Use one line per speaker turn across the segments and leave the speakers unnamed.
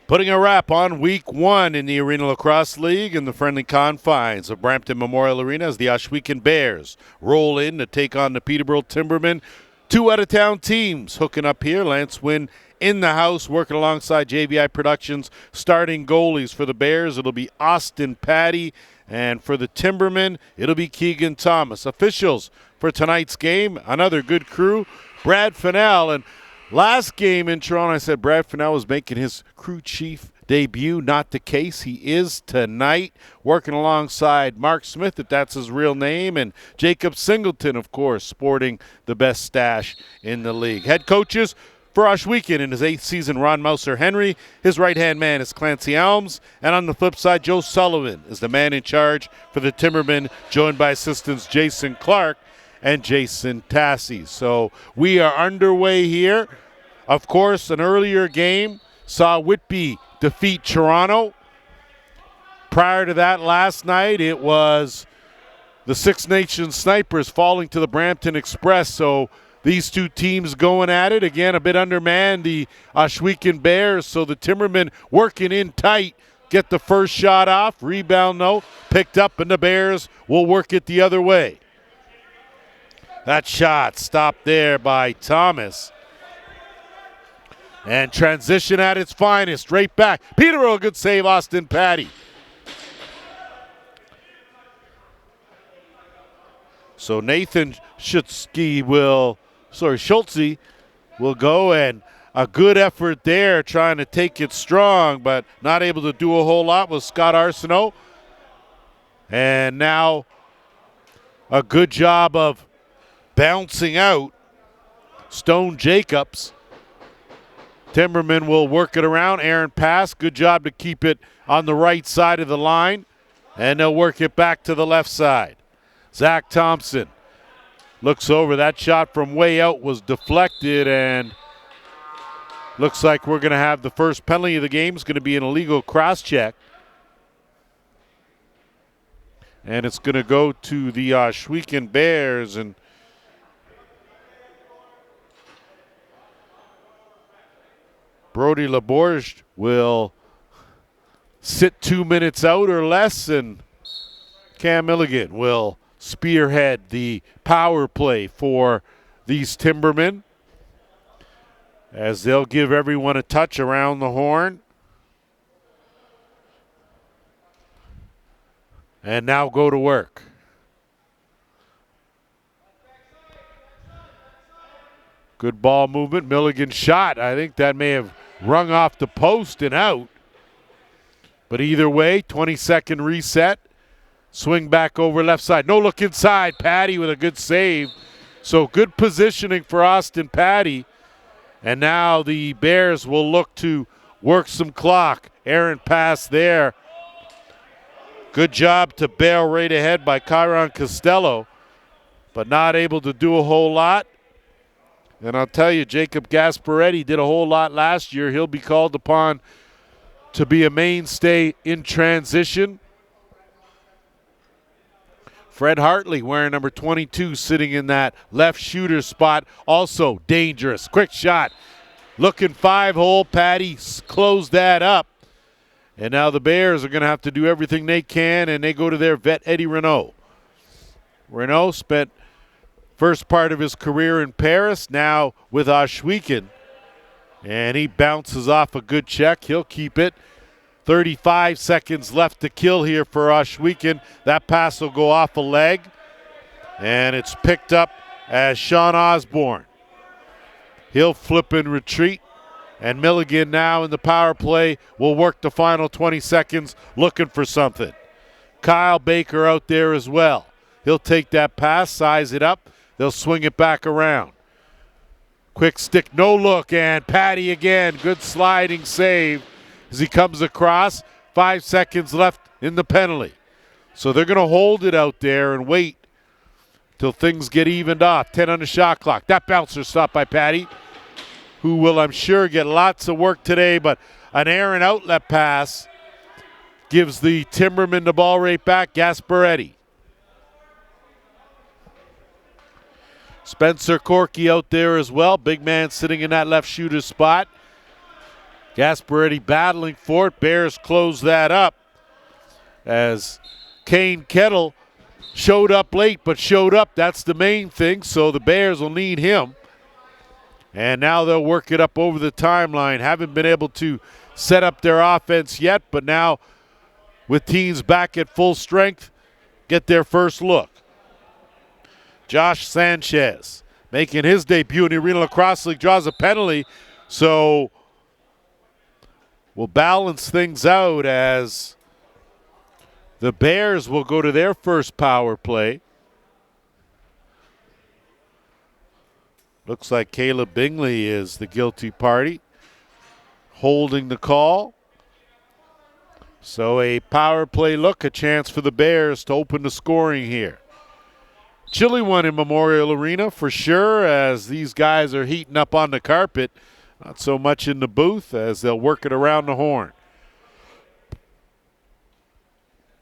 Putting a wrap on week 1 in the Arenalacrosseleague in the friendly confines of Brampton Memorial Arena as the Ohsweken Bears roll in to take on the Peterborough Timbermen. 2 out-of-town teams hooking up here. Lance Wynn in the house working alongside JVI Productions. Starting goalies for the Bears, it'll be Austin Patty. And for the Timbermen, it'll be Keegan Thomas. Officials for tonight's game, another good crew, Brad Fennell. And last game in Toronto, I said Brad Fennell was making his crew chief debut. Not the case. He is tonight, working alongside Mark Smith, if that's his real name, and Jacob Singleton, of course, sporting the best stash in the league. Head coaches for Ohsweken in his 8th season, Ron Mouser Henry. His right-hand man is Clancy Elms. And on the flip side, Joe Sullivan is the man in charge for the Timbermen, joined by assistants Jason Clark and Jason Tassi. So we are underway here. Of course, an earlier game saw Whitby defeat Toronto. Prior to that, last night, it was the Six Nations Snipers falling to the Brampton Express. So these two teams going at it. Again, a bit undermanned, the Ohsweken Bears. So the Timbermen working in tight, get the first shot off. Rebound, no, picked up, and the Bears will work it the other way. That shot stopped there by Thomas. And transition at its finest, right back. Peterborough, good save, Austin Patty. So Nathan Schultze will go, and a good effort there trying to take it strong, but not able to do a whole lot with Scott Arsenault. And now a good job of bouncing out Stone Jacobs. Timberman will work it around. Aaron pass. Good job to keep it on the right side of the line. And they'll work it back to the left side. Zach Thompson looks over. That shot from way out was deflected, and looks like we're going to have the first penalty of the game. It's going to be an illegal cross-check. And it's going to go to the Ohsweken Bears. And Brody Laborge will sit 2 minutes out or less, and Cam Milligan will spearhead the power play for these Timbermen as they'll give everyone a touch around the horn. And now go to work. Good ball movement. Milligan shot. I think that may have rung off the post and out. But either way, 20-second reset. Swing back over left side. No look inside. Patty with a good save. So good positioning for Austin Patty. And now the Bears will look to work some clock. Aaron pass there. Good job to bail right ahead by Chiron Costello, but not able to do a whole lot. And I'll tell you, Jacob Gasparetti did a whole lot last year. He'll be called upon to be a mainstay in transition. Fred Hartley wearing number 22, sitting in that left shooter spot. Also dangerous. Quick shot. Looking 5-hole. Patty closed that up. And now the Bears are going to have to do everything they can, and they go to their vet, Eddie Renault. Renault spent first part of his career in Paris, now with Ohsweken. And he bounces off a good check. He'll keep it. 35 seconds left to kill here for Ohsweken. That pass will go off a leg. And it's picked up as Sean Osborne. He'll flip and retreat. And Milligan now in the power play will work the final 20 seconds looking for something. Kyle Baker out there as well. He'll take that pass, size it up. They'll swing it back around. Quick stick, no look, and Patty again. Good sliding save as he comes across. 5 seconds left in the penalty. So they're going to hold it out there and wait till things get evened off. 10 on the shot clock. That bouncer stopped by Patty, who will, I'm sure, get lots of work today, but an Aaron outlet pass gives the Timbermen the ball right back. Gasparetti. Spencer Corky out there as well. Big man sitting in that left shooter spot. Gasparetti battling for it. Bears close that up as Kane Kettle showed up late, but showed up. That's the main thing, so the Bears will need him. And now they'll work it up over the timeline. Haven't been able to set up their offense yet, but now with teams back at full strength, get their first look. Josh Sanchez making his debut in the Arena Lacrosse League, draws a penalty, so we'll balance things out as the Bears will go to their first power play. Looks like Caleb Bingley is the guilty party, holding the call. So a power play look, a chance for the Bears to open the scoring here. Chilly one in Memorial Arena for sure, as these guys are heating up on the carpet. Not so much in the booth as they'll work it around the horn.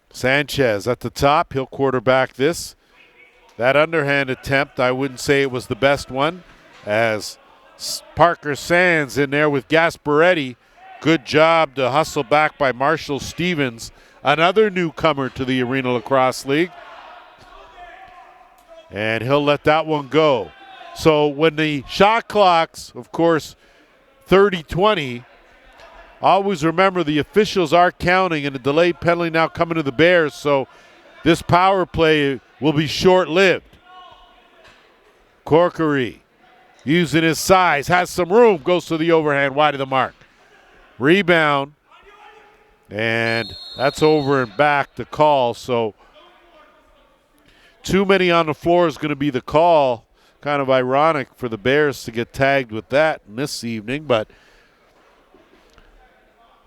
Sanchez at the top. He'll quarterback this. That underhand attempt, I wouldn't say it was the best one, as Parker Sands in there with Gasparetti. Good job to hustle back by Marshall Stevens, another newcomer to the Arena Lacrosse League. And he'll let that one go. So when the shot clock's, of course, 30-20, always remember the officials are counting and the delayed penalty now coming to the Bears, so this power play will be short-lived. Corkery using his size, has some room, goes to the overhand, wide of the mark. Rebound, and that's over and back the call, so too many on the floor is going to be the call. Kind of ironic for the Bears to get tagged with that this evening, but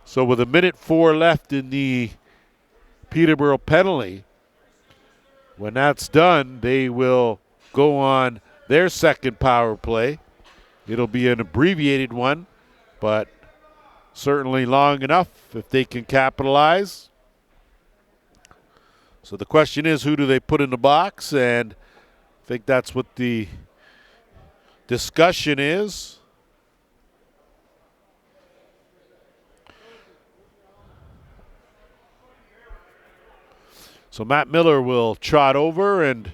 so with 1:04 left in the Peterborough penalty, when that's done, they will go on their second power play. It'll be an abbreviated one, but certainly long enough if they can capitalize. So the question is, who do they put in the box? And I think that's what the discussion is. So Matt Miller will trot over, and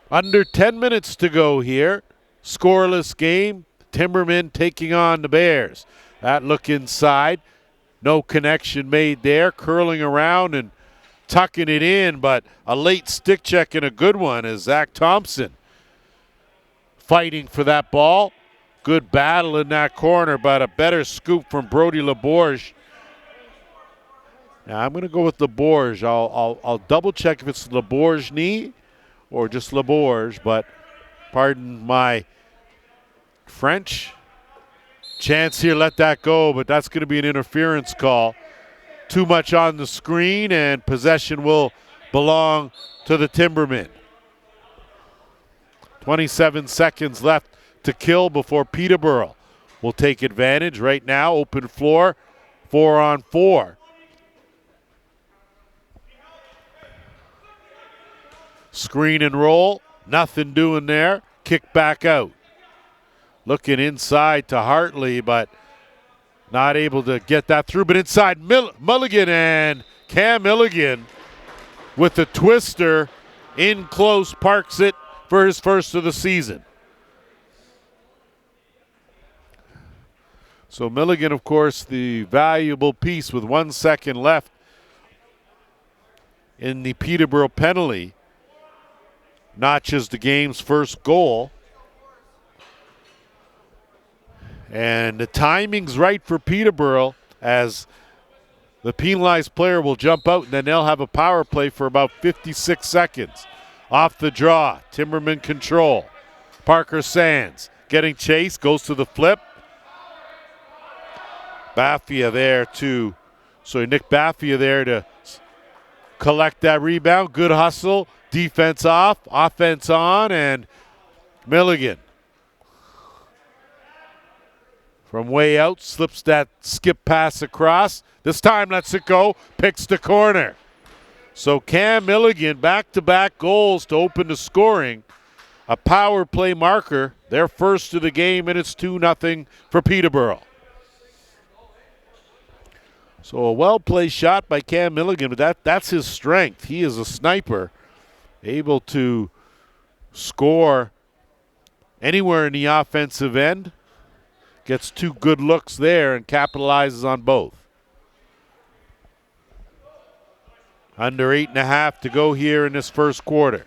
under 10 minutes to go here. Scoreless game. Timbermen taking on the Bears. That look inside. No connection made there. Curling around and tucking it in, but a late stick check and a good one as Zach Thompson fighting for that ball. Good battle in that corner, but a better scoop from Brody Laborge. Now I'm going to go with Laborge. I'll double check if it's Laborge knee or just Laborge, but pardon my French. Chance here, let that go, but that's going to be an interference call. Too much on the screen, and possession will belong to the Timbermen. 27 seconds left to kill before Peterborough will take advantage. Right now, open floor, 4-on-4. Screen and roll, nothing doing there. Kick back out. Looking inside to Hartley, but not able to get that through. But inside Mulligan, and Cam Milligan with the twister in close, parks it for his first of the season. So Milligan, of course, the valuable piece with 1 second left in the Peterborough penalty, notches the game's first goal. And the timing's right for Peterborough, as the penalized player will jump out and then they'll have a power play for about 56 seconds. Off the draw, Timberman control. Parker Sands getting chased, goes to the flip. Baffia there Nick Baffia there to collect that rebound. Good hustle, defense off, offense on, and Milligan from way out, slips that skip pass across. This time lets it go, picks the corner. So Cam Milligan, back-to-back goals to open the scoring. A power play marker They're first of the game, and it's 2-0 for Peterborough. So a well-placed shot by Cam Milligan, but that's his strength. He is a sniper, able to score anywhere in the offensive end. Gets 2 good looks there and capitalizes on both. Under 8.5 to go here in this first quarter.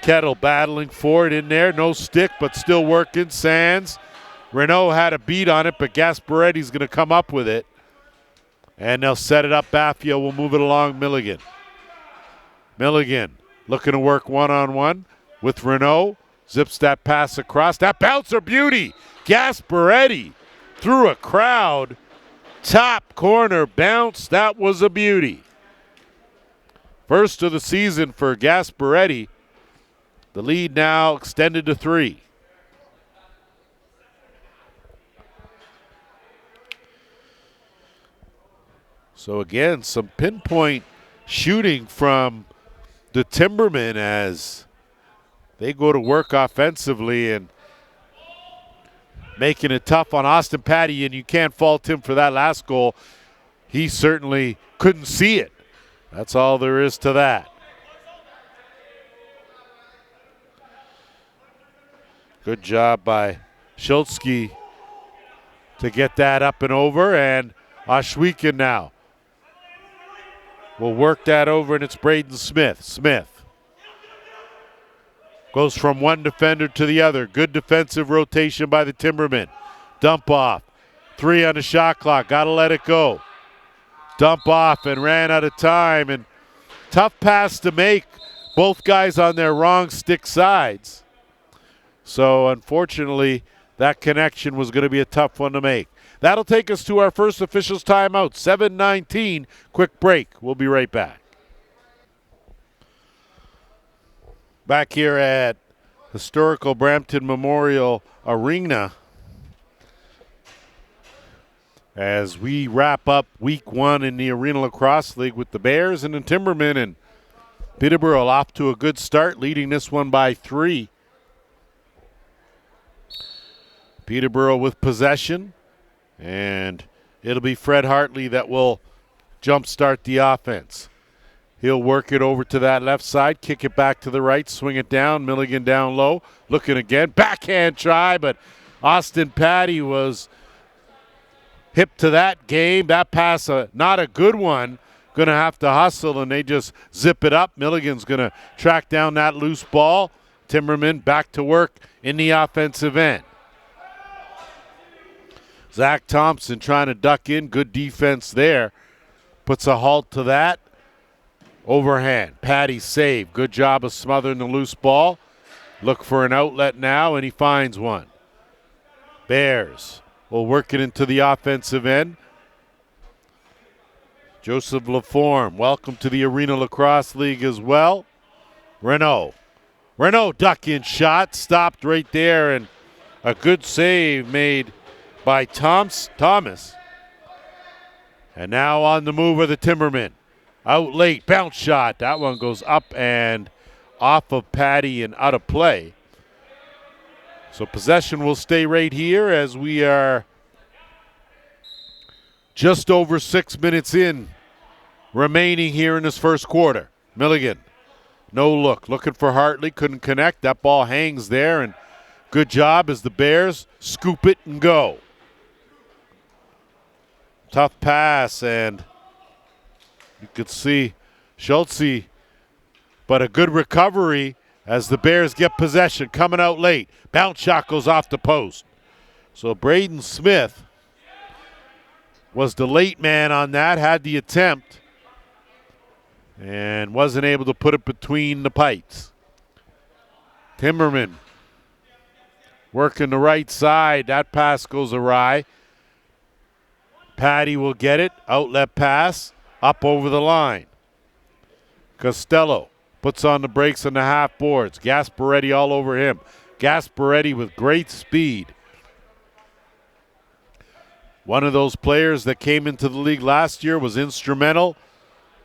Kettle battling for it in there. No stick, but still working. Sands. Renault had a beat on it, but Gasparetti's going to come up with it. And they'll set it up. Baffio will move it along Milligan. Milligan looking to work one-on-one with Renault. Zips that pass across. That bouncer beauty. Gasparetti through a crowd. Top corner bounce. That was a beauty. First of the season for Gasparetti. The lead now extended to 3. So again, some pinpoint shooting from the Timbermen as they go to work offensively and making it tough on Austin Patty, and you can't fault him for that last goal. He certainly couldn't see it. That's all there is to that. Good job by Schultzke to get that up and over, and Ohsweken now will work that over, and it's Braden Smith. Smith goes from one defender to the other. Good defensive rotation by the Timbermen. Dump off. 3 on the shot clock. Got to let it go. Dump off and ran out of time. And tough pass to make. Both guys on their wrong stick sides. So unfortunately, that connection was going to be a tough one to make. That'll take us to our first officials timeout. 7:19. Quick break. We'll be right back. Back here at historical Brampton Memorial Arena as we wrap up week 1 in the Arenalacrosseleague with the Bears and the Timbermen, and Peterborough off to a good start, leading this one by 3. Peterborough with possession, and it'll be Fred Hartley that will jumpstart the offense. He'll work it over to that left side, kick it back to the right, swing it down. Milligan down low, looking again. Backhand try, but Austin Patty was hip to that game. That pass, not a good one. Going to have to hustle, and they just zip it up. Milligan's going to track down that loose ball. Timberman back to work in the offensive end. Zach Thompson trying to duck in. Good defense there. Puts a halt to that. Overhand. Patty save. Good job of smothering the loose ball. Look for an outlet now, and he finds one. Bears will work it into the offensive end. Joseph Laforme, welcome to the Arenalacrosseleague as well. Renault duck in shot. Stopped right there, and a good save made by Thomas. And now on the move are the Timbermen. Out late, bounce shot. That one goes up and off of Patty and out of play. So possession will stay right here as we are just over 6 minutes in remaining here in this first quarter. Milligan, no look. Looking for Hartley, couldn't connect. That ball hangs there, and good job as the Bears scoop it and go. Tough pass, and you could see Schultze, but a good recovery as the Bears get possession. Coming out late. Bounce shot goes off the post. So Braden Smith was the late man on that, had the attempt, and wasn't able to put it between the pipes. Timberman working the right side. That pass goes awry. Patty will get it. Outlet pass. Up over the line. Costello puts on the brakes on the half boards. Gasparetti all over him. Gasparetti with great speed. One of those players that came into the league last year, was instrumental.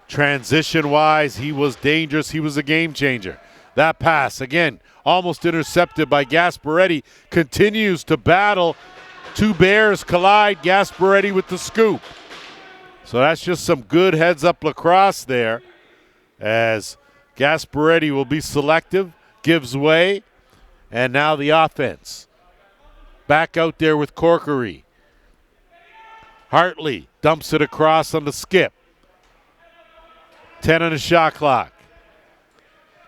Transition-wise, he was dangerous. He was a game changer. that pass. Again, almost intercepted by Gasparetti. Continues to battle. Two Bears collide. Gasparetti with the scoop. So that's just some good heads-up lacrosse there, as Gasparetti will be selective, gives way, and now the offense. Back out there with Corkery. Hartley dumps it across on the skip. 10 on the shot clock.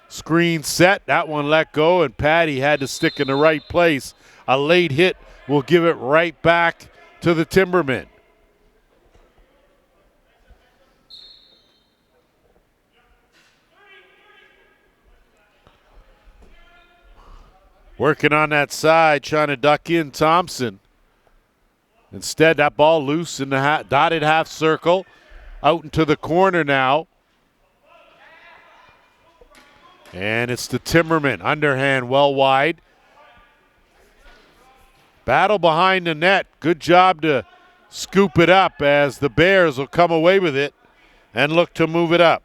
Screen set, that one let go, and Patty had to stick in the right place. A late hit will give it right back to the Timbermen. Working on that side, trying to duck in Thompson. Instead, that ball loose in the dotted half circle. Out into the corner now. And it's the Timbermen. Underhand well wide. Battle behind the net. Good job to scoop it up, as the Bears will come away with it and look to move it up.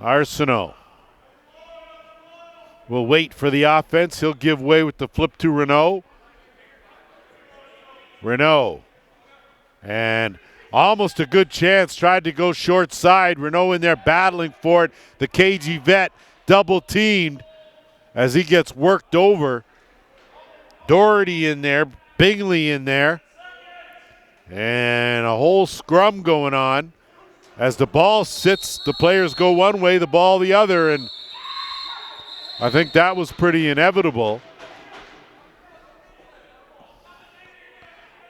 Arsenault will wait for the offense. He'll give way with the flip to Renault. Renault. And almost a good chance. Tried to go short side. Renault in there battling for it. The KG vet double teamed as he gets worked over. Doherty in there. Bingley in there. And a whole scrum going on. As the ball sits, the players go one way, the ball the other, and I think that was pretty inevitable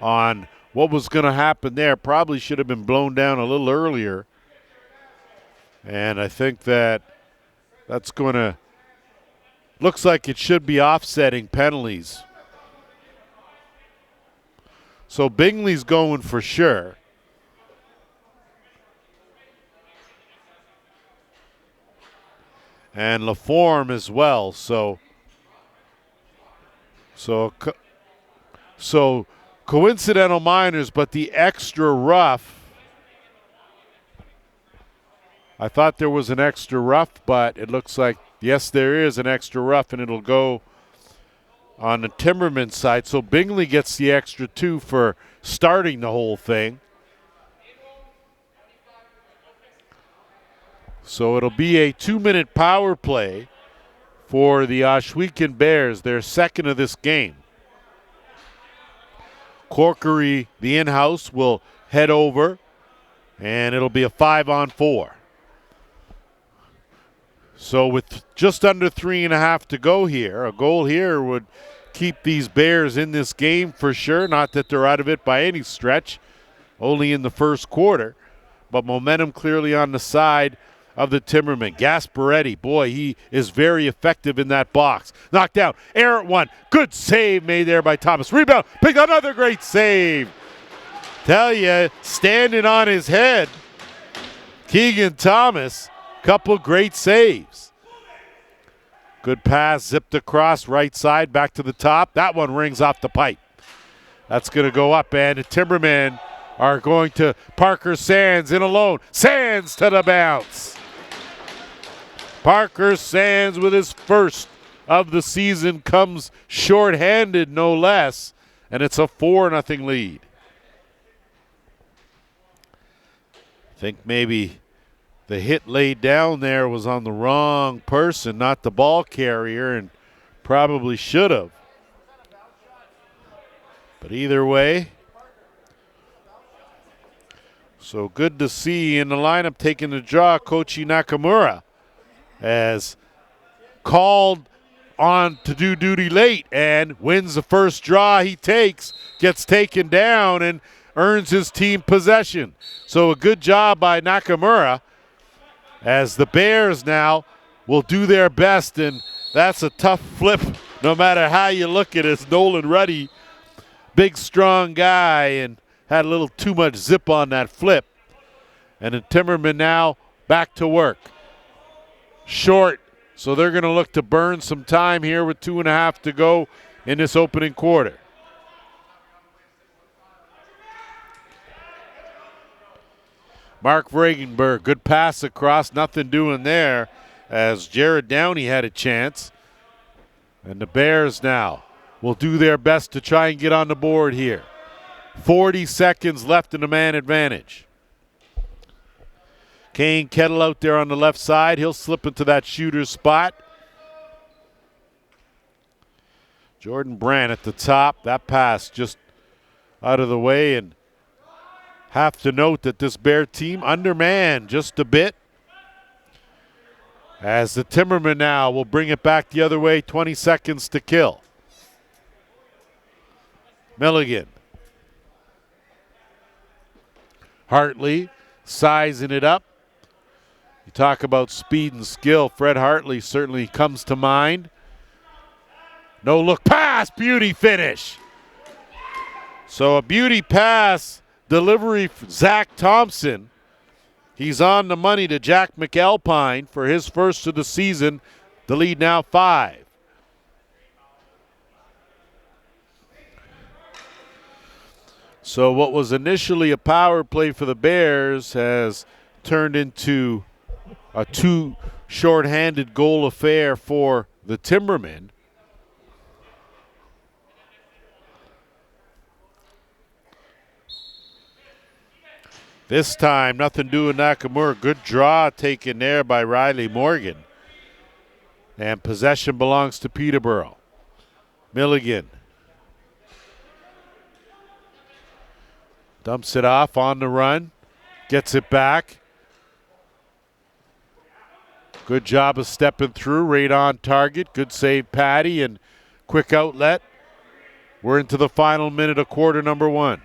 on what was going to happen there. Probably should have been blown down a little earlier. And I think that's going to, looks like it should be offsetting penalties. So Bingley's going for sure. And LaForme as well. So coincidental minors, but the extra rough. I thought there was an extra rough, but it looks like, yes, there is an extra rough, and it'll go on the Timberman side. So Bingley gets the extra 2 for starting the whole thing. So it'll be a 2-minute power play for the Ohsweken Bears, their second of this game. Corkery, the in-house, will head over, and it'll be a 5-on-4. So with just under 3.5 to go here, a goal here would keep these Bears in this game for sure. Not that they're out of it by any stretch, only in the first quarter, but momentum clearly on the side of the Timbermen. Gasparetti, boy, he is very effective in that box. Knocked down, errant one. Good save made there by Thomas. Rebound, pick another great save. Tell you, standing on his head, Keegan Thomas, couple great saves. Good pass, zipped across, right side, back to the top. That one rings off the pipe. That's going to go up, and the Timbermen are going to Parker Sands in alone. Sands to the bounce. Parker Sands with his first of the season comes short-handed, no less, and it's a 4-0 lead. I think maybe the hit laid down there was on the wrong person, not the ball carrier, and probably should have. But either way, so good to see in the lineup taking the draw, Koichi Nakamura, as called on to do duty late and wins the first draw he takes, gets taken down and earns his team possession. So a good job by Nakamura, as the Bears now will do their best, and that's a tough flip no matter how you look at it. It's Nolan Ruddy, big strong guy, and had a little too much zip on that flip. And the Timbermen now back to work. Short, so they're going to look to burn some time here with 2.5 to go in this opening quarter. Mark Regenberg, good pass across, nothing doing there. as Jared Downey had a chance. And the Bears now will do their best to try and get on the board here. 40 seconds left in the man advantage. Kane Kettle out there on the left side. He'll slip into that shooter's spot. Jordan Brand at the top. That pass just out of the way, and have to note that this Bear team undermanned just a bit. As the Timbermen now will bring it back the other way, 20 seconds to kill. Milligan. Hartley sizing it up. You talk about speed and skill. Fred Hartley certainly comes to mind. No look pass, beauty finish. So a beauty pass delivery for Zach Thompson. He's on the money to Jack McAlpine for his first of the season. The lead now 5. So what was initially a power play for the Bears has turned into a 2 shorthanded goal affair for the Timbermen. This time, nothing doing Nakamura. Good draw taken there by Riley Morgan. And possession belongs to Peterborough. Milligan. Dumps it off on the run. Gets it back. Good job of stepping through. Right on target. Good save, Patty. And quick outlet. We're into the final minute of quarter number 1.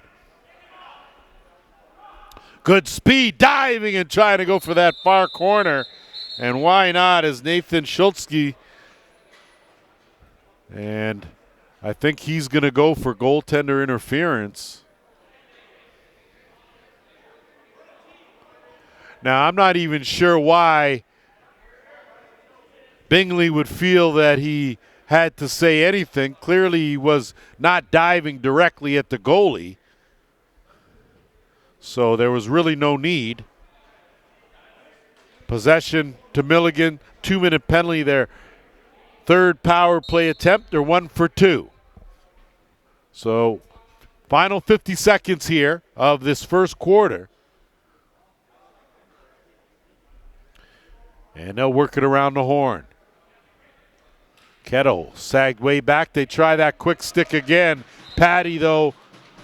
Good speed, diving and trying to go for that far corner. And why not, as Nathan Schultzke. And I think he's going to go for goaltender interference. Now, I'm not even sure why Bingley would feel that he had to say anything. Clearly, he was not diving directly at the goalie. So there was really no need. Possession to Milligan. 2-minute penalty there. Third power play attempt. They're 1 for 2. So final 50 seconds here of this first quarter. And they'll work it around the horn. Kettle sagged way back. They try that quick stick again. Patty, though,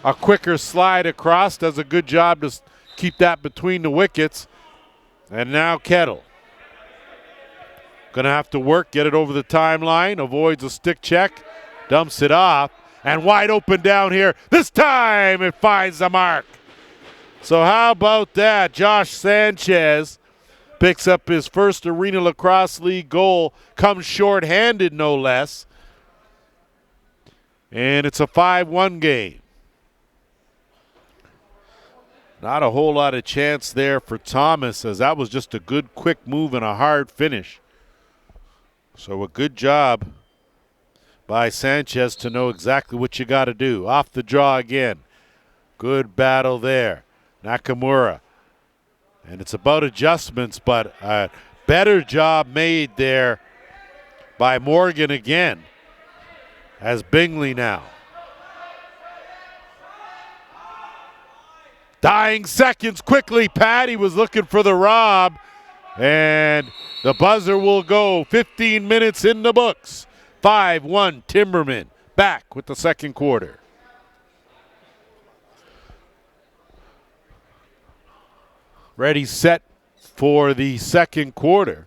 a quicker slide across, does a good job to keep that between the wickets. And now Kettle. Gonna have to work, get it over the timeline, avoids a stick check, dumps it off, and wide open down here. This time it finds the mark. So how about that? Josh Sanchez picks up his first Arenalacrosseleague goal, comes short-handed no less. And it's a 5-1 game. Not a whole lot of chance there for Thomas, as that was just a good quick move and a hard finish. So a good job by Sanchez to know exactly what you got to do. Off the draw again. Good battle there. Nakamura. And it's about adjustments, but a better job made there by Morgan again, as Bingley now. Dying seconds quickly. Patty was looking for the rob, and the buzzer will go. 15 minutes in the books. 5-1 Timbermen back with the second quarter. Ready, set for the second quarter.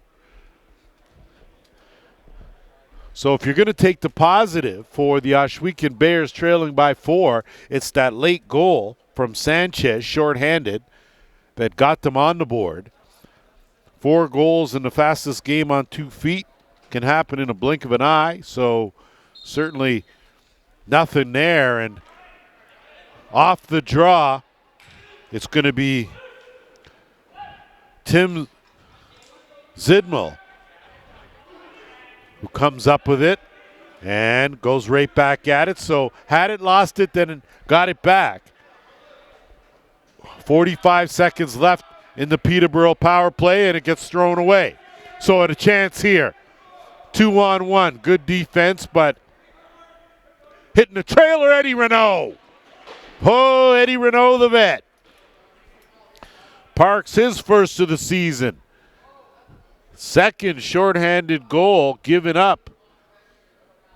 So if you're going to take the positive for the Ohsweken Bears trailing by 4, it's that late goal from Sanchez, shorthanded, that got them on the board. 4 goals in the fastest game on 2 feet can happen in a blink of an eye. So certainly nothing there. And off the draw, it's going to be Tim Zidmel who comes up with it and goes right back at it. So had it, lost it, then got it back. 45 seconds left in the Peterborough power play, and it gets thrown away. So at a chance here. 2-on-1. Good defense, but hitting the trailer, Eddie Renault. Oh, Eddie Renault, the vet. Parks his first of the season. Second shorthanded goal given up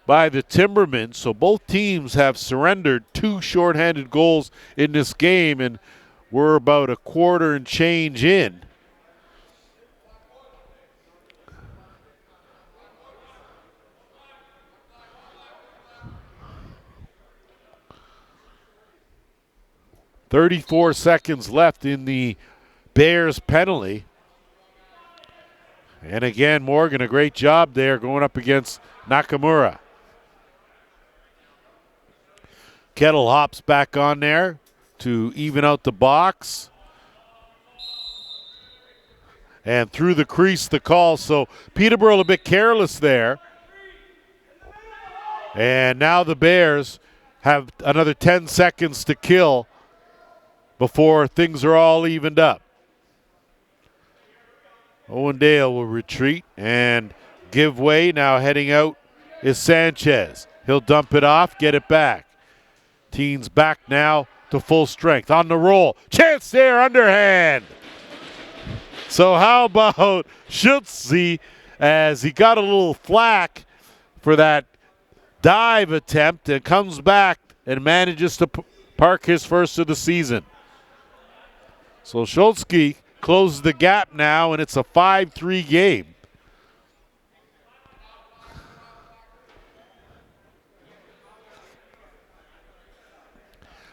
by the Timbermen. So both teams have surrendered 2 shorthanded goals in this game, and we're about a quarter and change in. .34 seconds left in the Bears penalty. And again, Morgan, a great job there going up against Nakamura. Kettle hops back on there to even out the box. And through the crease, the call. So Peterborough a bit careless there. And now the Bears have another 10 seconds to kill before things are all evened up. Owendale will retreat and give way. Now heading out is Sanchez. He'll dump it off, get it back. Teens back now to full strength. On the roll. Chance there, underhand. So how about Schultze, as he got a little flack for that dive attempt and comes back and manages to park his first of the season. So Schultze closes the gap now, and it's a 5-3 game.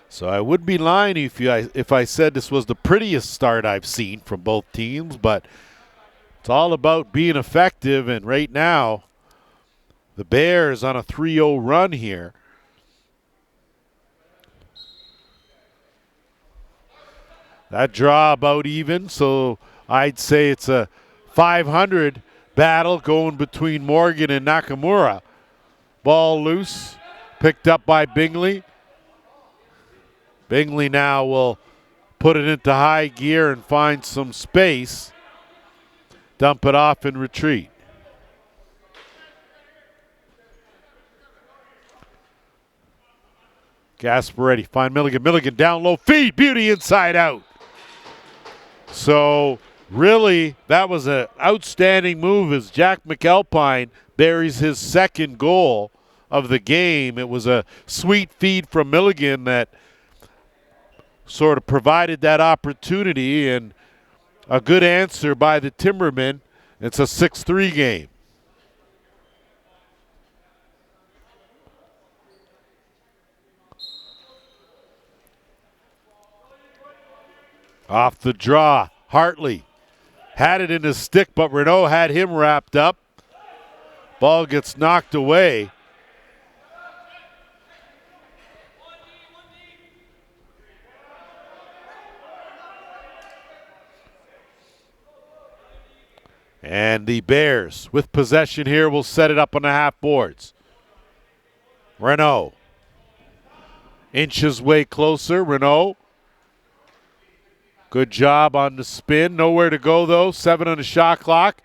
So I would be lying if I said this was the prettiest start I've seen from both teams, but it's all about being effective, and right now the Bears on a 3-0 run here. That draw about even, so I'd say it's a 500 battle going between Morgan and Nakamura. Ball loose, picked up by Bingley. Bingley now will put it into high gear and find some space. Dump it off and retreat. Gasparetti, find Milligan. Milligan down low, feed, beauty inside out. So really, that was an outstanding move as Jack McAlpine buries his second goal of the game. It was a sweet feed from Milligan that sort of provided that opportunity, and a good answer by the Timbermen. It's a 6-3 game. Off the draw, Hartley had it in his stick, but Renault had him wrapped up. Ball gets knocked away. And the Bears, with possession here, will set it up on the half boards. Renault inches way closer. Renault, good job on the spin. Nowhere to go, though. 7 on the shot clock.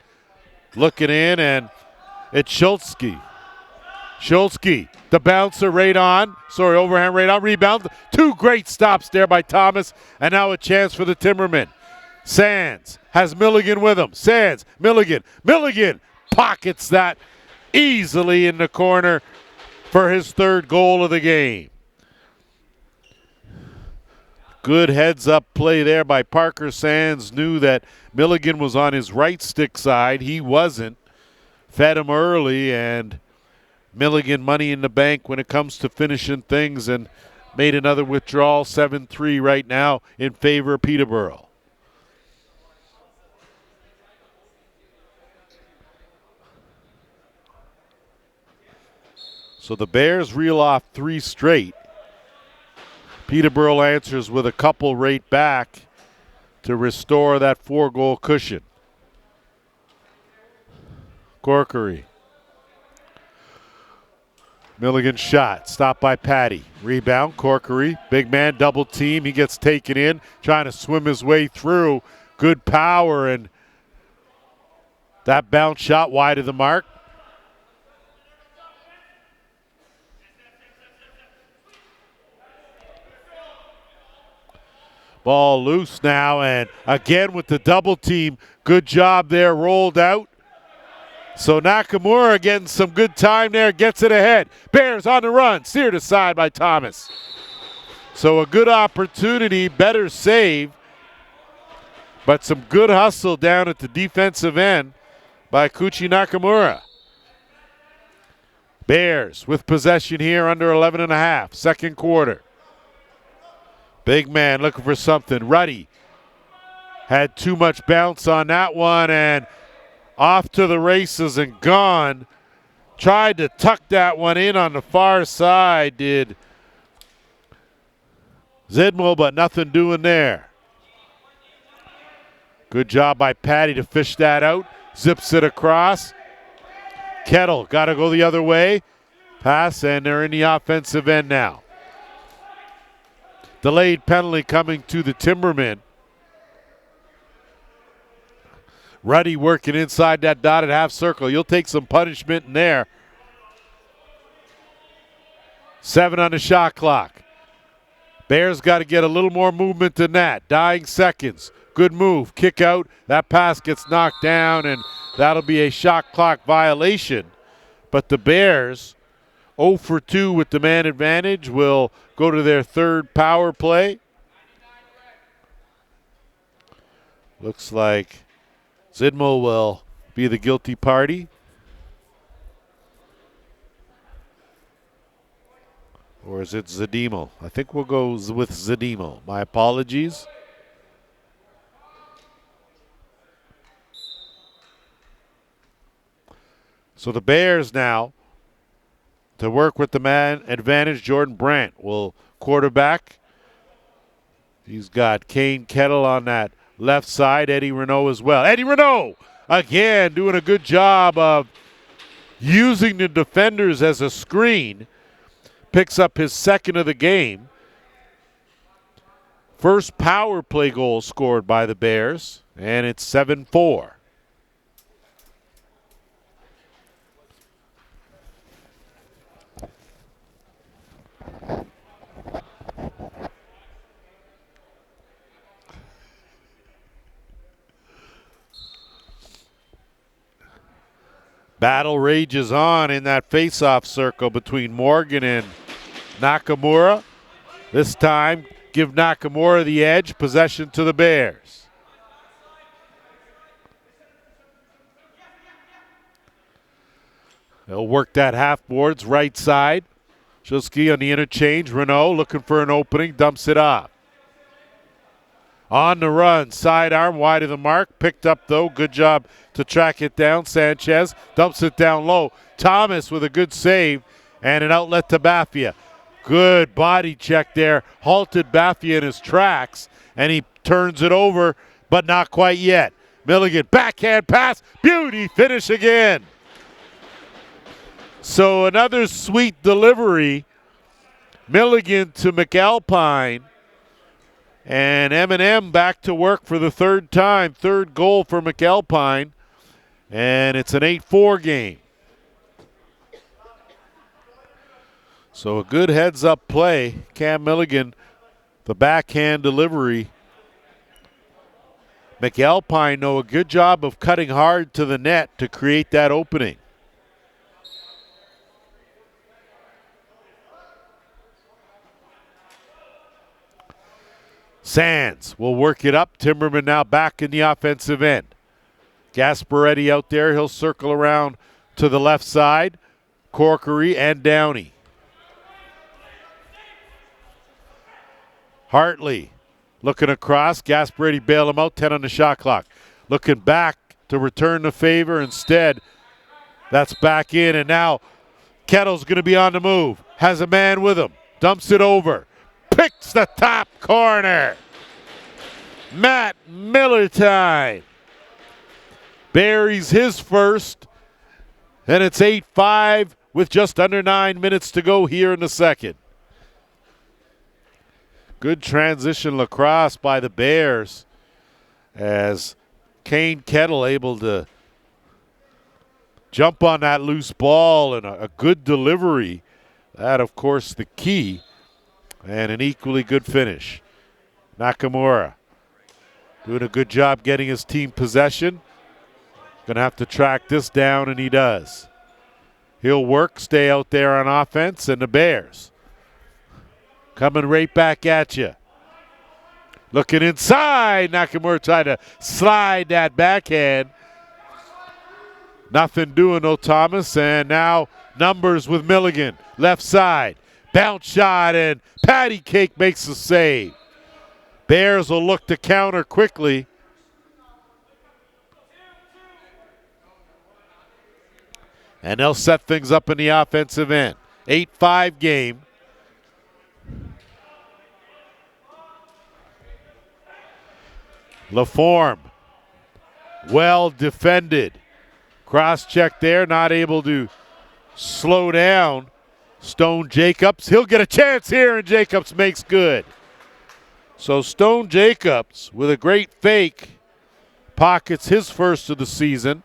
Looking in, and it's Schultze. Schultze, the bouncer right on. Sorry, overhand right on. Rebound. 2 great stops there by Thomas. And now a chance for the Timbermen. Sands has Milligan with him. Sands, Milligan. Milligan pockets that easily in the corner for his 3rd goal of the game. Good heads-up play there by Parker. Sands knew that Milligan was on his right stick side. He wasn't. Fed him early, and Milligan money in the bank when it comes to finishing things, and made another withdrawal. 7-3 right now in favor of Peterborough. So the Bears reel off 3 straight. Peterborough answers with a couple right back to restore that 4-goal cushion. Corkery. Milligan shot, stopped by Patty. Rebound, Corkery, big man, double team. He gets taken in, trying to swim his way through. Good power, and That bounce shot wide of the mark. Ball loose now, and again with the double team. Good job there, rolled out. So Nakamura getting some good time there, gets it ahead. Bears on the run, steered aside by Thomas. So a good opportunity, better save, but some good hustle down at the defensive end by Kuchi Nakamura. Bears with possession here, under 11 and a half, second quarter. Big man looking for something. Ruddy had too much bounce on that one, and off to the races and gone. Tried to tuck that one in on the far side, did Zidmo, but nothing doing there. Good job by Patty to fish that out. Zips it across. Kettle got to go the other way. Pass, and they're in the offensive end now. Delayed penalty coming to the Timbermen. Ruddy working inside that dotted half circle. You'll take some punishment in there. 7 on the shot clock. Bears got to get a little more movement than that. Dying seconds. Good move. Kick out. That pass gets knocked down, and that'll be a shot clock violation. But the Bears, 0 for 2 with the man advantage, will go to their third power play. Looks like Zidmo will be the guilty party. Or is it Zidimo? I think we'll go with Zidimo. My apologies. So the Bears now, to work with the man advantage, Jordan Brandt will quarterback. He's got Kane Kettle on that left side, Eddie Renault as well. Eddie Renault, again, doing a good job of using the defenders as a screen. Picks up his second of the game. First power play goal scored by the Bears, and it's 7-4. Battle rages on in that face-off circle between Morgan and Nakamura. This time, give Nakamura the edge. Possession to the Bears. They'll work that half boards right side. Shilsky on the interchange. Renault looking for an opening. Dumps it off. On the run, sidearm wide of the mark. Picked up, though. Good job to track it down. Sanchez dumps it down low. Thomas with a good save and an outlet to Baffia. Good body check there. Halted Baffia in his tracks, and he turns it over, but not quite yet. Milligan, backhand pass. Beauty finish again. So another sweet delivery. Milligan to McAlpine. And M&M back to work for the third time. Third goal for McAlpine. And it's an 8-4 game. So a good heads-up play. Cam Milligan, the backhand delivery. McAlpine, though, a good job of cutting hard to the net to create that opening. Sands will work it up. Timberman now back in the offensive end. Gasparetti out there. He'll circle around to the left side. Corkery and Downey. Hartley looking across. Gasparetti bail him out. 10 on the shot clock. Looking back to return the favor. Instead, that's back in. And now Kettle's going to be on the move. Has a man with him. Dumps it over. Picks the top corner. Matt Miller time. Buries his first. And it's 8-5 with just under 9 minutes to go here in the second. Good transition lacrosse by the Bears as Kane Kettle able to jump on that loose ball and a good delivery. That, of course, the key. And an equally good finish. Nakamura doing a good job getting his team possession. Going to have to track this down, and he does. He'll work, stay out there on offense, and the Bears coming right back at you. Looking inside. Nakamura tried to slide that backhand. Nothing doing, no Thomas. And now numbers with Milligan. Left side. Bounce shot, and Patty Cake makes the save. Bears will look to counter quickly. And they'll set things up in the offensive end. 8-5 game. LaForme, well defended. Cross check there, not able to slow down Stone Jacobs. He'll get a chance here, and Jacobs makes good. So Stone Jacobs, with a great fake, pockets his first of the season.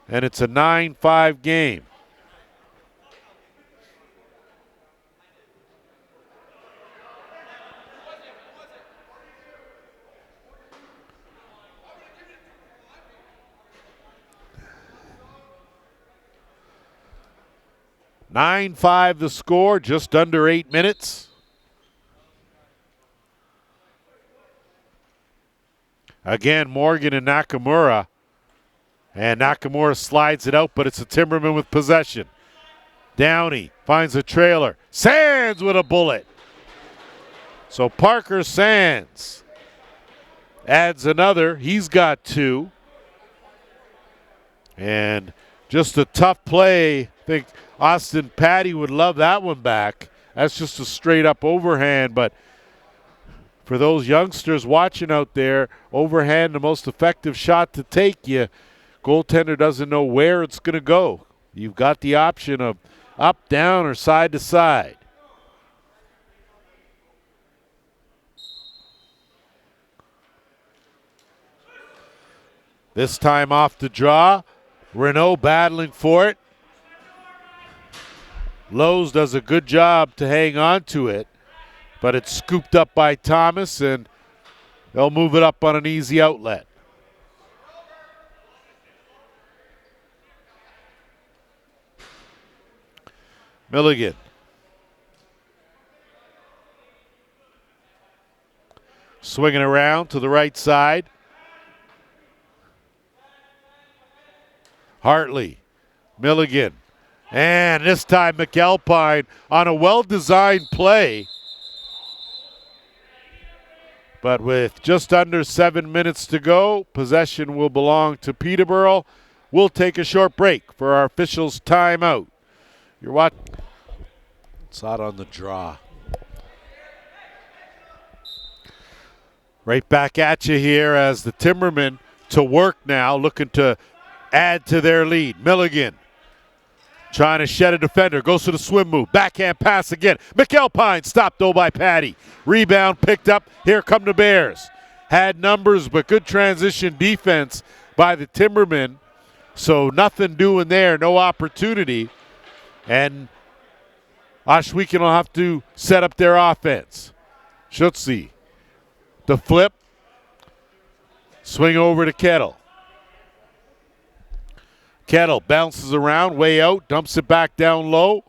And it's a 9-5 game. The score, just under 8 minutes. Again, Morgan and Nakamura. And Nakamura slides it out, but it's a Timberman with possession. Downey finds a trailer. Sands with a bullet. So Parker Sands adds another. He's got 2. And just a tough play. I think Austin Patty would love that one back. That's just a straight up overhand, but for those youngsters watching out there, overhand the most effective shot to take. You goaltender doesn't know where it's going to go. You've got the option of up, down, or side to side. This time off the draw. Renault battling for it. Lowe's does a good job to hang on to it, but it's scooped up by Thomas, and they'll move it up on an easy outlet. Milligan. Swinging around to the right side. Hartley. Milligan. And this time McAlpine on a well-designed play. But with just under 7 minutes to go, possession will belong to Peterborough. We'll take a short break for our officials' timeout. You're watching. It's out on the draw. Right back at you here as the Timbermen to work now, looking to add to their lead. Milligan trying to shed a defender, goes to the swim move, backhand pass again. McAlpine stopped though by Patty. Rebound picked up, here come the Bears. Had numbers but good transition defense by the Timbermen. So nothing doing there, no opportunity. And Ohsweken will have to set up their offense. Schutze, the flip, swing over to Kettle. Kettle bounces around, way out, dumps it back down low.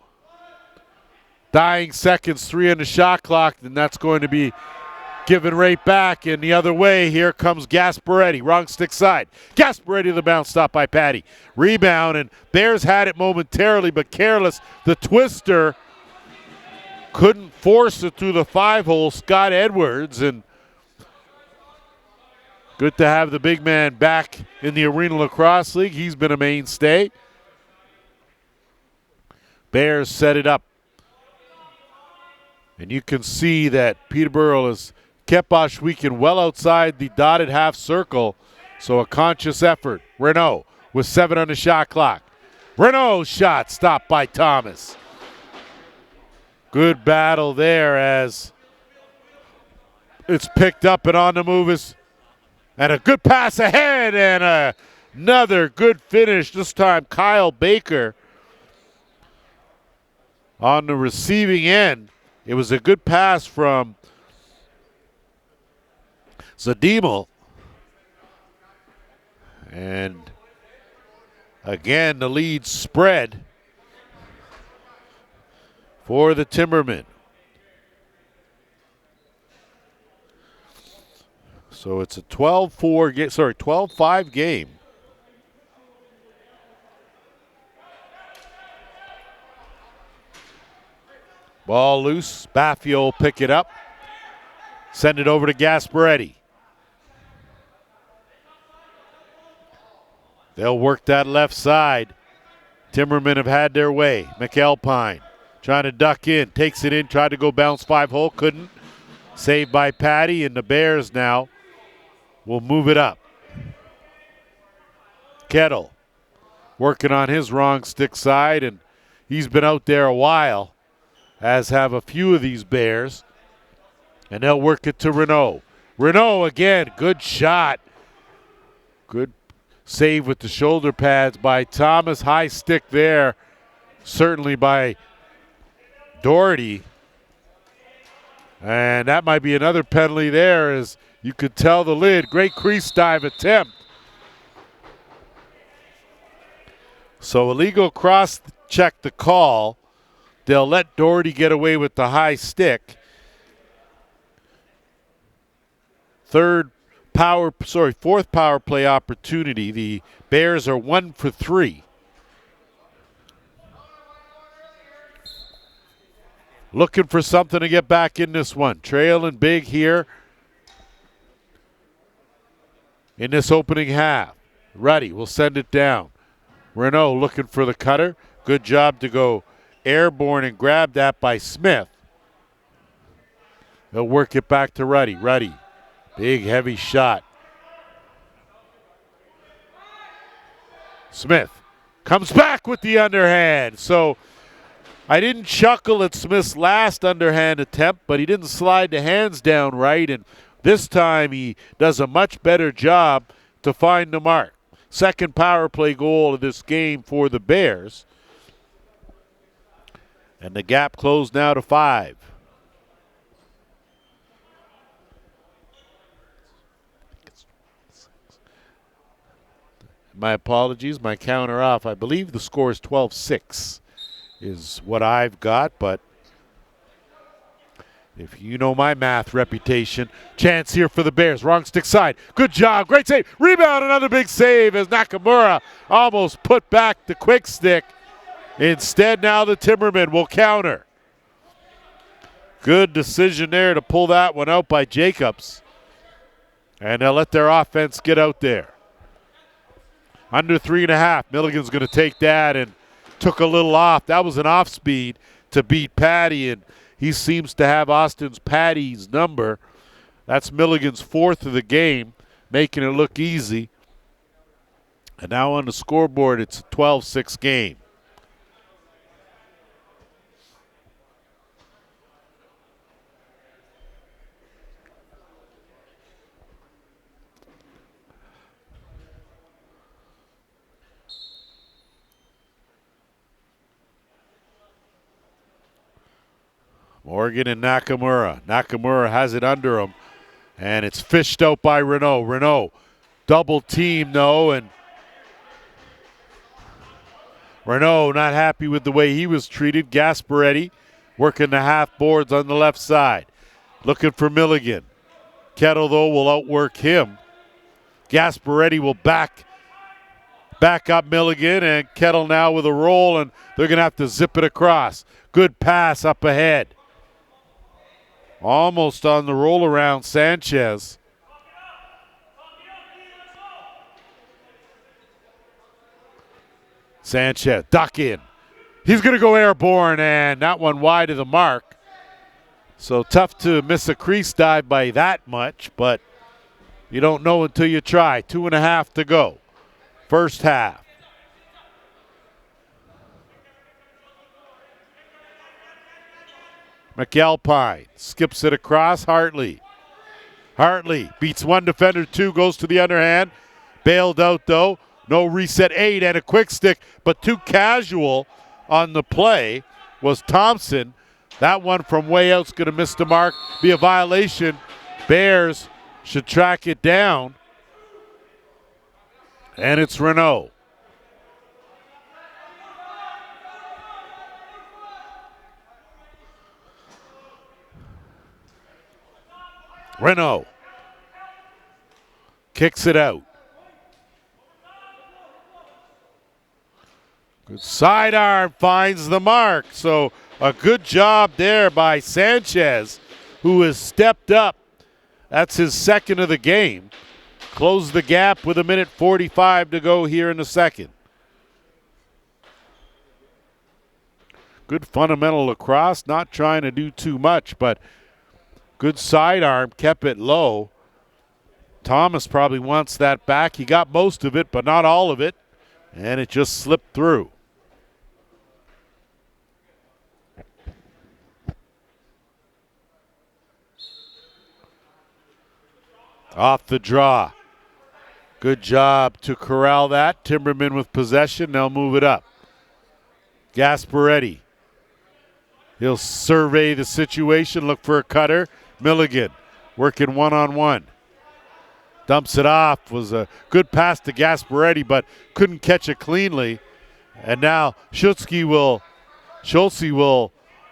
Dying seconds, 3 on the shot clock, and that's going to be given right back. And the other way, here comes Gasparetti, wrong stick side. Gasparetti the bounce, stopped by Patty. Rebound, and Bears had it momentarily, but careless. The twister couldn't force it through the 5-hole, Scott Edwards, and good to have the big man back in the Arenalacrosseleague. He's been a mainstay. Bears set it up. And you can see that Peterborough has kept Ohsweken well outside the dotted half circle. So a conscious effort. Renault with 7 on the shot clock. Renault's shot stopped by Thomas. Good battle there as it's picked up, and on the move is And a good pass ahead and another good finish. This time Kyle Baker on the receiving end. It was a good pass from Zadimel. And again, the lead spread for the Timbermen. So it's a 12-5 game. Ball loose. Baffio will pick it up. Send it over to Gasparetti. They'll work that left side. Timbermen have had their way. McAlpine trying to duck in. Takes it in. Tried to go bounce 5-hole. Couldn't. Saved by Patty, and the Bears now will move it up. Kettle working on his wrong stick side, and he's been out there a while, as have a few of these Bears. And they'll work it to Renault. Renault again, good shot. Good save with the shoulder pads by Thomas. High stick there, certainly by Doherty. And that might be another penalty there, as you could tell the lid. Great crease dive attempt. So illegal cross check the call. They'll let Doherty get away with the high stick. Fourth power play opportunity. The Bears are 1 for 3. Looking for something to get back in this one. Trailing big here in this opening half. Ruddy will send it down. Renault looking for the cutter. Good job to go airborne and grab that by Smith. They'll work it back to Ruddy. Ruddy, big heavy shot. Smith comes back with the underhand. So I didn't chuckle at Smith's last underhand attempt, but he didn't slide the hands down right, and this time he does a much better job to find the mark. Second power play goal of this game for the Bears. And the gap closed now to 5. My apologies, my counter off. I believe the score is 12-6 is what I've got, but if you know my math reputation. Chance here for the Bears. Wrong stick side. Good job. Great save. Rebound. Another big save as Nakamura almost put back the quick stick. Instead, now the Timbermen will counter. Good decision there to pull that one out by Jacobs. And they'll let their offense get out there. Under 3.5. Milligan's going to take that and took a little off. That was an off speed to beat Patty, and he seems to have Austin's Patty's number. That's Milligan's 4th of the game, making it look easy. And now on the scoreboard, it's a 12-6 game. Morgan and Nakamura. Nakamura has it under him, and it's fished out by Renault. Renault double team, though, and Renault not happy with the way he was treated. Gasparetti working the half boards on the left side. Looking for Milligan. Kettle, though, will outwork him. Gasparetti will back up Milligan, and Kettle now with a roll, and they're going to have to zip it across. Good pass up ahead. Almost on the roll around, Sanchez. Sanchez, duck in. He's going to go airborne, and that one wide of the mark. So tough to miss a crease dive by that much, but you don't know until you try. 2.5 to go. First half. McAlpine skips it across. Hartley Hartley beats one defender, two, goes to the underhand. Bailed out though. No reset, 8 and a quick stick, but too casual on the play was Thompson. That one from way out's going to miss the mark, be a violation. Bears should track it down. And it's Renault. Renault kicks it out. Good sidearm finds the mark. So a good job there by Sanchez, who has stepped up. That's his second of the game. Close the gap with 1:45 to go here in the second. Good fundamental lacrosse, not trying to do too much, but good sidearm, kept it low. Thomas probably wants that back. He got most of it, but not all of it, and it just slipped through. Off the draw. Good job to corral that. Timbermen with possession. They'll move it up. Gasparetti. He'll survey the situation, look for a cutter. Milligan working one-on-one. Dumps it off. Was a good pass to Gasparetti, but couldn't catch it cleanly. And now Schultze will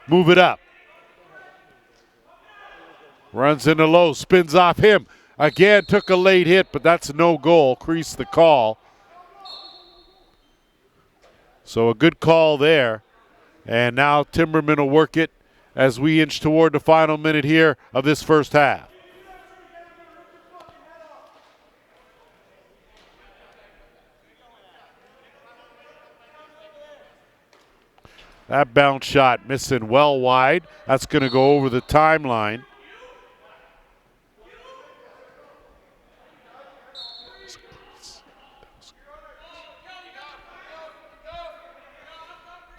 move it up. Runs into low, spins off him. Again, took a late hit, but that's a no goal. Creased the call. So a good call there. And now Timbermen will work it as we inch toward the final minute here of this first half. That bounce shot missing well wide. That's going to go over the timeline.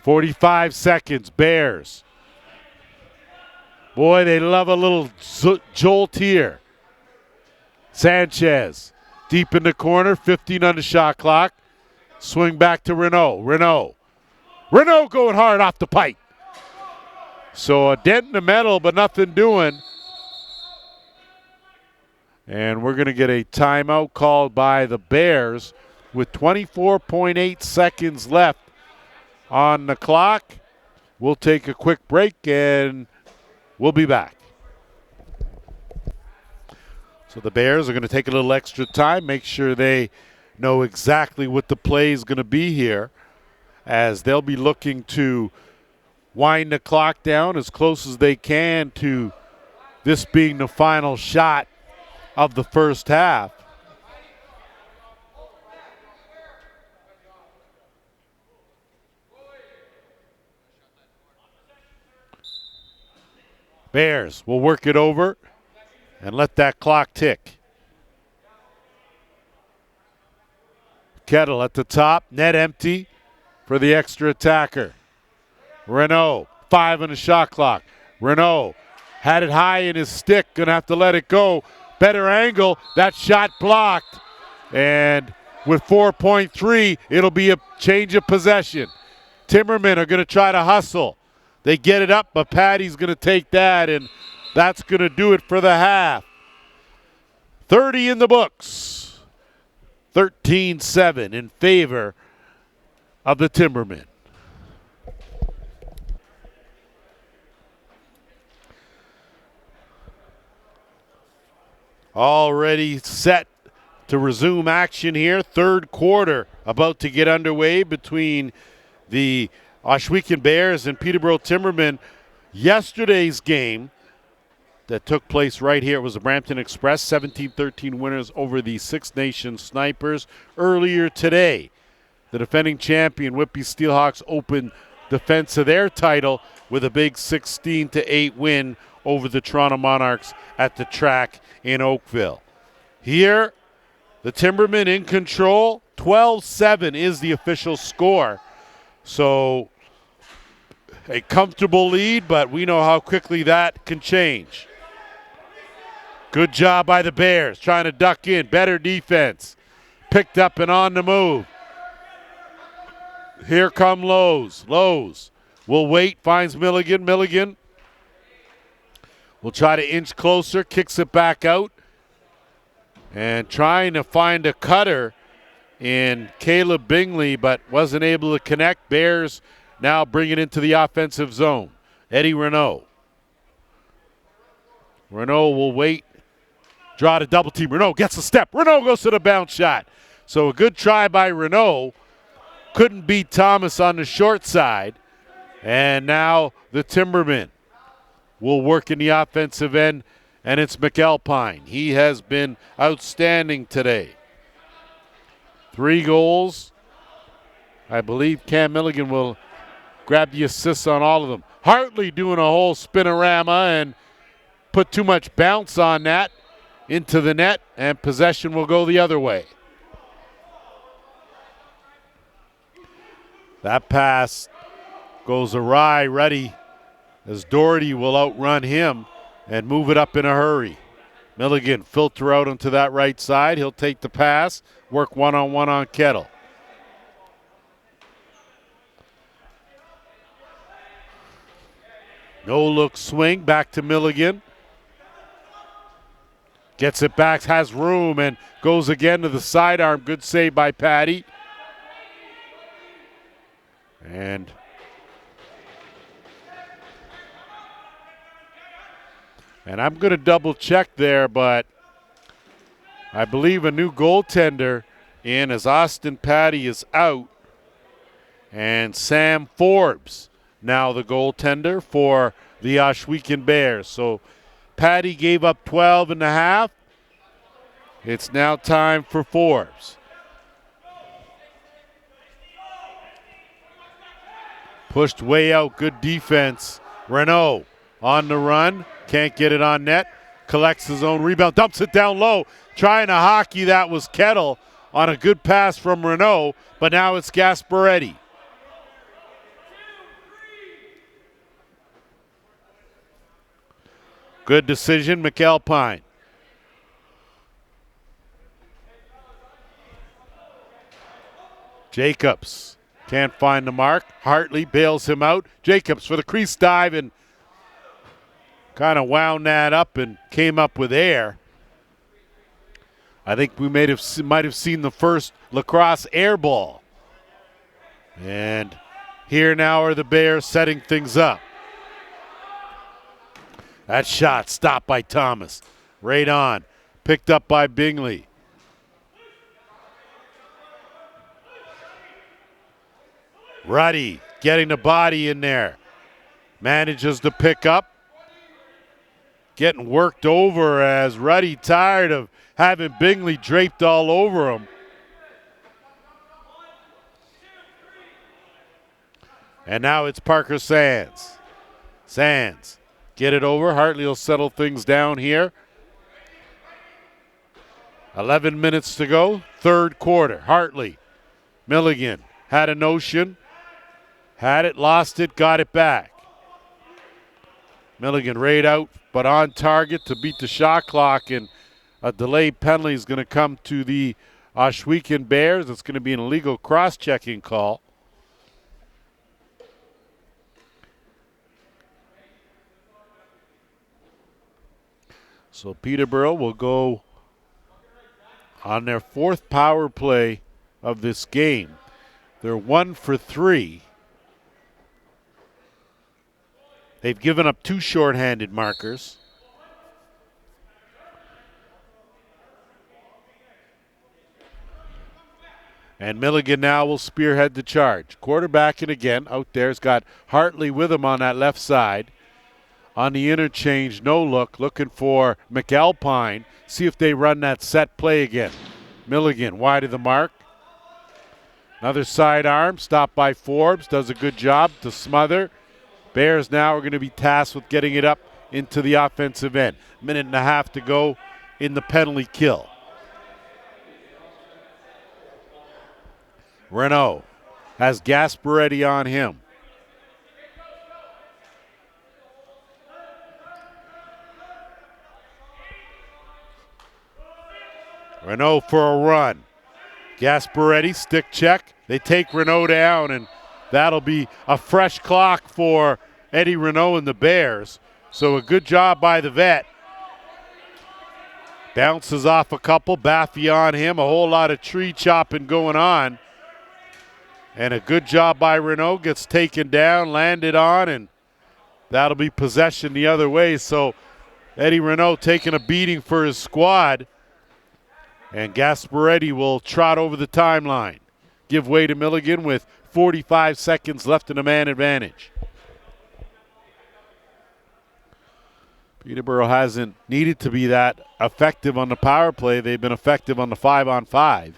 .45 seconds, Bears. Boy, they love a little jolt here. Sanchez, deep in the corner, 15 on the shot clock. Swing back to Renault. Renault going hard off the pipe. So a dent in the metal, but nothing doing. And we're going to get a timeout called by the Bears with 24.8 seconds left on the clock. We'll take a quick break and we'll be back. So the Bears are going to take a little extra time, make sure they know exactly what the play is going to be here, as they'll be looking to wind the clock down as close as they can to this being the final shot of the first half. Bears will work it over and let that clock tick. Kettle at the top, net empty for the extra attacker. Renault, 5 on the shot clock. Renault had it high in his stick, gonna have to let it go. Better angle, that shot blocked. And with 4.3, it'll be a change of possession. Timbermen are gonna try to hustle. They get it up, but Patty's going to take that, and that's going to do it for the half. 30 in the books. 13-7 in favor of the Timbermen. Already set to resume action here. Third quarter about to get underway between the Ohsweken Bears and Peterborough Timbermen. Yesterday's game that took place right here was the Brampton Express, 17-13 winners over the Six Nations Snipers. Earlier today, the defending champion Whitby Steelhawks opened defense of their title with a big 16-8 win over the Toronto Monarchs at the track in Oakville. Here, the Timbermen in control. 12-7 is the official score. So a comfortable lead, but we know how quickly that can change. Good job by the Bears, trying to duck in. Better defense. Picked up and on the move. Here come Lowe's. Lowe's will wait, finds Milligan. Milligan will try to inch closer, kicks it back out. And trying to find a cutter in Caleb Bingley, but wasn't able to connect. Bears now bring it into the offensive zone. Eddie Renault. Renault will wait. Draw to double team. Renault gets a step. Renault goes to the bounce shot. So a good try by Renault. Couldn't beat Thomas on the short side. And now the Timbermen will work in the offensive end, and it's McAlpine. He has been outstanding today. 3 goals. I believe Cam Milligan will grab the assists on all of them. Hartley doing a whole spinorama and put too much bounce on that into the net, and possession will go the other way. That pass goes awry. Ready as Doherty will outrun him and move it up in a hurry. Milligan filter out onto that right side. He'll take the pass, work one-on-one on Kettle. No look swing back to Milligan. Gets it back, has room, and goes again to the sidearm. Good save by Patty. And I'm going to double check there, but I believe a new goaltender in as Austin Patty is out. And Sam Forbes now the goaltender for the Ohsweken Bears. So Patty gave up 12 and a half. It's now time for Forbes. Pushed way out, good defense. Renault on the run, can't get it on net. Collects his own rebound, dumps it down low. Trying to hockey, that was Kettle on a good pass from Renault, but now it's Gasparetti. Good decision, McAlpine. Jacobs can't find the mark. Hartley bails him out. Jacobs for the crease dive and kind of wound that up and came up with air. I think we might have seen the first lacrosse air ball. And here now are the Bears setting things up. That shot stopped by Thomas. Right on. Picked up by Bingley. Ruddy getting the body in there. Manages to pick up. Getting worked over as Ruddy tired of having Bingley draped all over him. And now it's Parker Sands. Sands. Get it over. Hartley will settle things down here. 11 minutes to go. Third quarter. Hartley. Milligan had a notion. Had it, lost it, got it back. Milligan right out, but on target to beat the shot clock, and a delayed penalty is going to come to the Ohsweken Bears. It's going to be an illegal cross-checking call. So Peterborough will go on their 4th power play of this game. They're 1 for 3. They've given up 2 shorthanded markers. And Milligan now will spearhead the charge. Quarterbacking again. Out there's got Hartley with him on that left side. On the interchange, no look. Looking for McAlpine. See if they run that set play again. Milligan wide of the mark. Another sidearm. Stopped by Forbes. Does a good job to smother. Bears now are going to be tasked with getting it up into the offensive end. Minute and a half to go in the penalty kill. Renault has Gasparetti on him. Renault for a run. Gasparetti, stick check. They take Renault down, and that'll be a fresh clock for Eddie Renault and the Bears. So a good job by the vet. Bounces off a couple, Baffy on him, a whole lot of tree chopping going on. And a good job by Renault, gets taken down, landed on, and that'll be possession the other way. So Eddie Renault taking a beating for his squad. And Gasparetti will trot over the timeline. Give way to Milligan with 45 seconds left in a man advantage. Peterborough hasn't needed to be that effective on the power play. They've been effective on the 5-on-5.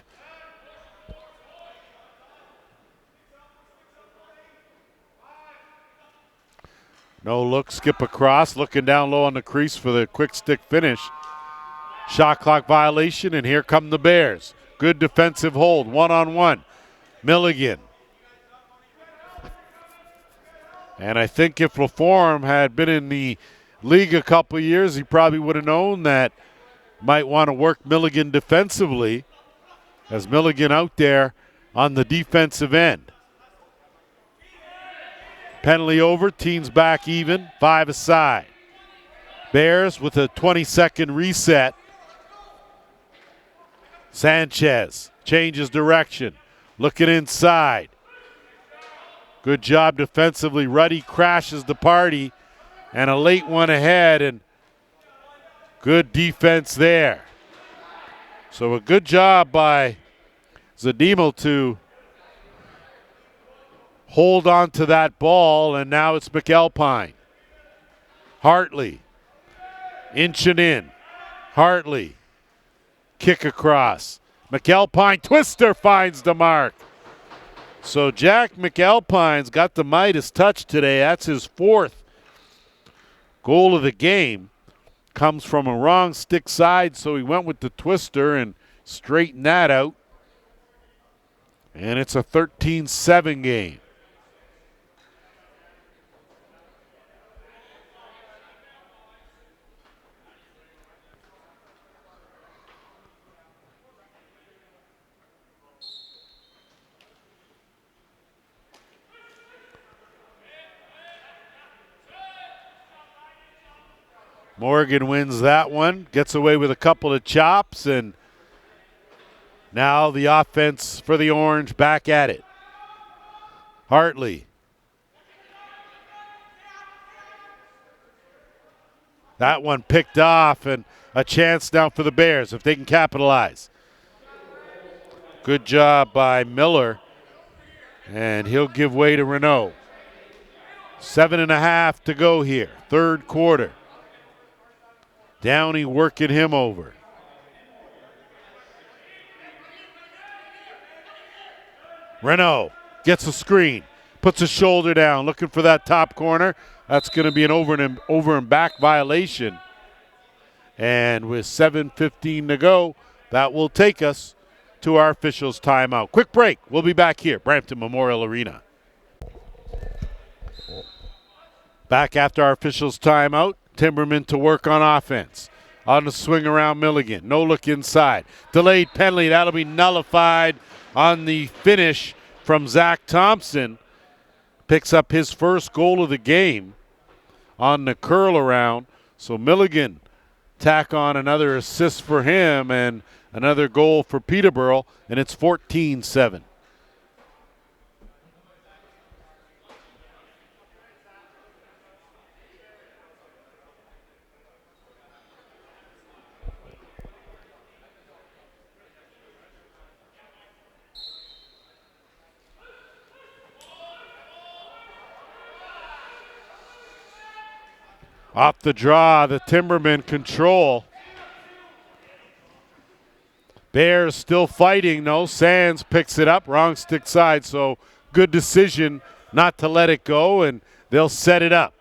No look, skip across, looking down low on the crease for the quick stick finish. Shot clock violation, and here come the Bears. Good defensive hold, one-on-one. Milligan. And I think if LaForme had been in the league a couple years, he probably would have known that might want to work Milligan defensively, as Milligan out there on the defensive end. Penalty over, teams back even, 5 aside. Bears with a 20-second reset. Sanchez changes direction, looking inside. Good job defensively. Ruddy crashes the party, and a late one ahead, and good defense there. So a good job by Zadimo to hold on to that ball, and now it's McAlpine. Hartley inching in. Hartley. Kick across. McAlpine twister finds the mark. So Jack McAlpine's got the Midas touch today. That's his 4th goal of the game. Comes from a wrong stick side, so he went with the twister and straightened that out. And it's a 13-7 game. Morgan wins that one, gets away with a couple of chops, and now the offense for the Orange back at it. Hartley. That one picked off, and a chance now for the Bears if they can capitalize. Good job by Miller, and he'll give way to Renault. 7.5 to go here, third quarter. Downey working him over. Renault gets a screen, puts a shoulder down, looking for that top corner. That's going to be an over and back violation. And with 7:15 to go, that will take us to our officials' timeout. Quick break. We'll be back here, Brampton Memorial Arena. Back after our officials' timeout. Timbermen to work on offense. On the swing around Milligan. No look inside. Delayed penalty. That'll be nullified on the finish from Zach Thompson. Picks up his first goal of the game on the curl around. So Milligan tack on another assist for him and another goal for Peterborough, and it's 14-7. Off the draw, the Timbermen control. Bears still fighting, though. Sands picks it up, wrong stick side, so good decision not to let it go, and they'll set it up.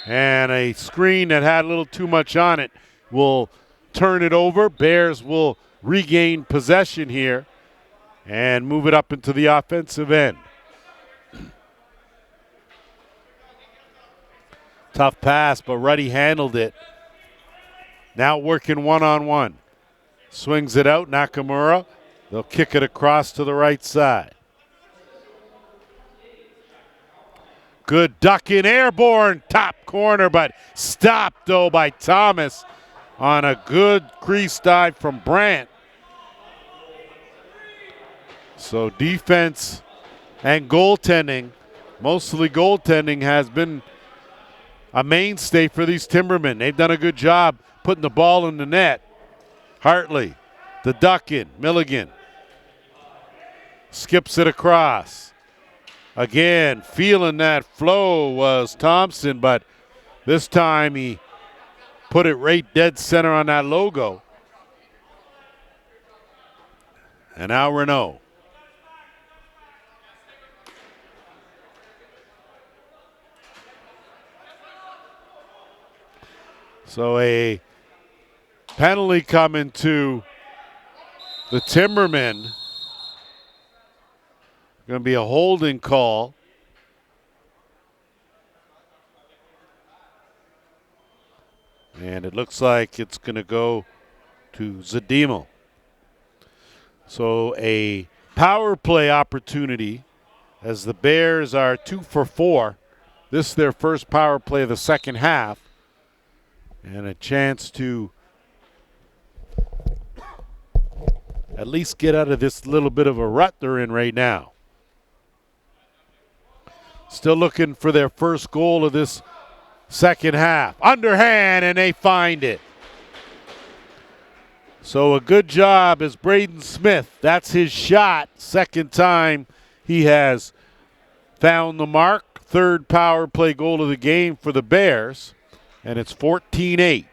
And a screen that had a little too much on it will turn it over. Bears will regain possession here and move it up into the offensive end. Tough pass, but Ruddy handled it. Now working one-on-one. Swings it out, Nakamura. They'll kick it across to the right side. Good duck in airborne, top corner, but stopped though by Thomas on a good crease dive from Brandt. So defense and goaltending, mostly goaltending, has been a mainstay for these Timbermen. They've done a good job putting the ball in the net. Hartley, the duck in, Milligan skips it across. Again, feeling that flow was Thompson, but this time he put it right dead center on that logo. And now Renault. So a penalty coming to the Timbermen. Going to be a holding call. And it looks like it's going to go to Zadimel. So a power play opportunity as the Bears are 2 for 4. This is their first power play of the second half. And a chance to at least get out of this little bit of a rut they're in right now. Still looking for their first goal of this second half. Underhand, and they find it. So a good job as Braden Smith. That's his shot. Second time he has found the mark. Third power play goal of the game for the Bears. And it's 14-8.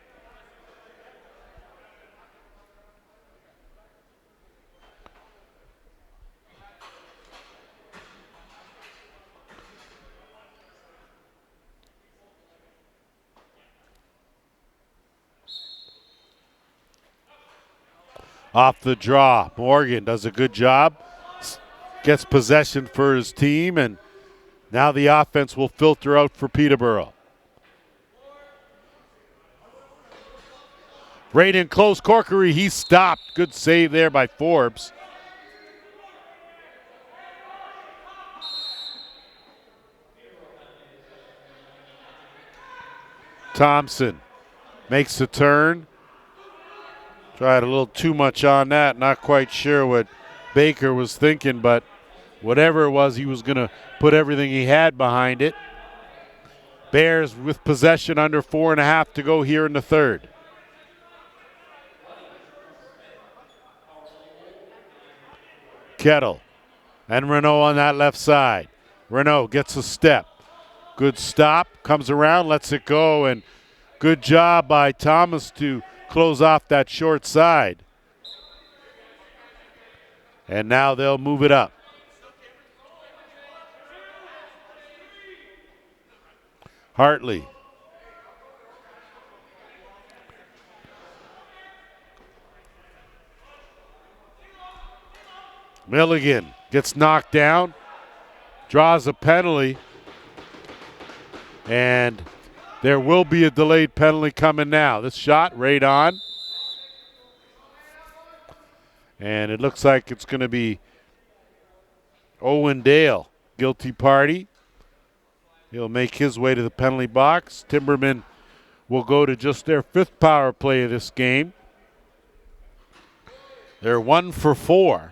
Off the draw, Morgan does a good job, gets possession for his team, and now the offense will filter out for Peterborough. Right in close, Corkery, he stopped. Good save there by Forbes. Thompson makes the turn. Tried a little too much on that. Not quite sure what Baker was thinking, but whatever it was, he was going to put everything he had behind it. Bears with possession, under 4.5 to go here in the third. Kettle and Renault on that left side. Renault gets a step. Good stop, comes around, lets it go, and good job by Thomas to close off that short side. And now they'll move it up. Hartley. Milligan gets knocked down, draws a penalty, and there will be a delayed penalty coming now. This shot right on. And it looks like it's going to be Owen Dale, guilty party. He'll make his way to the penalty box. Timbermen will go to just their 5th power play of this game. They're 1 for 4.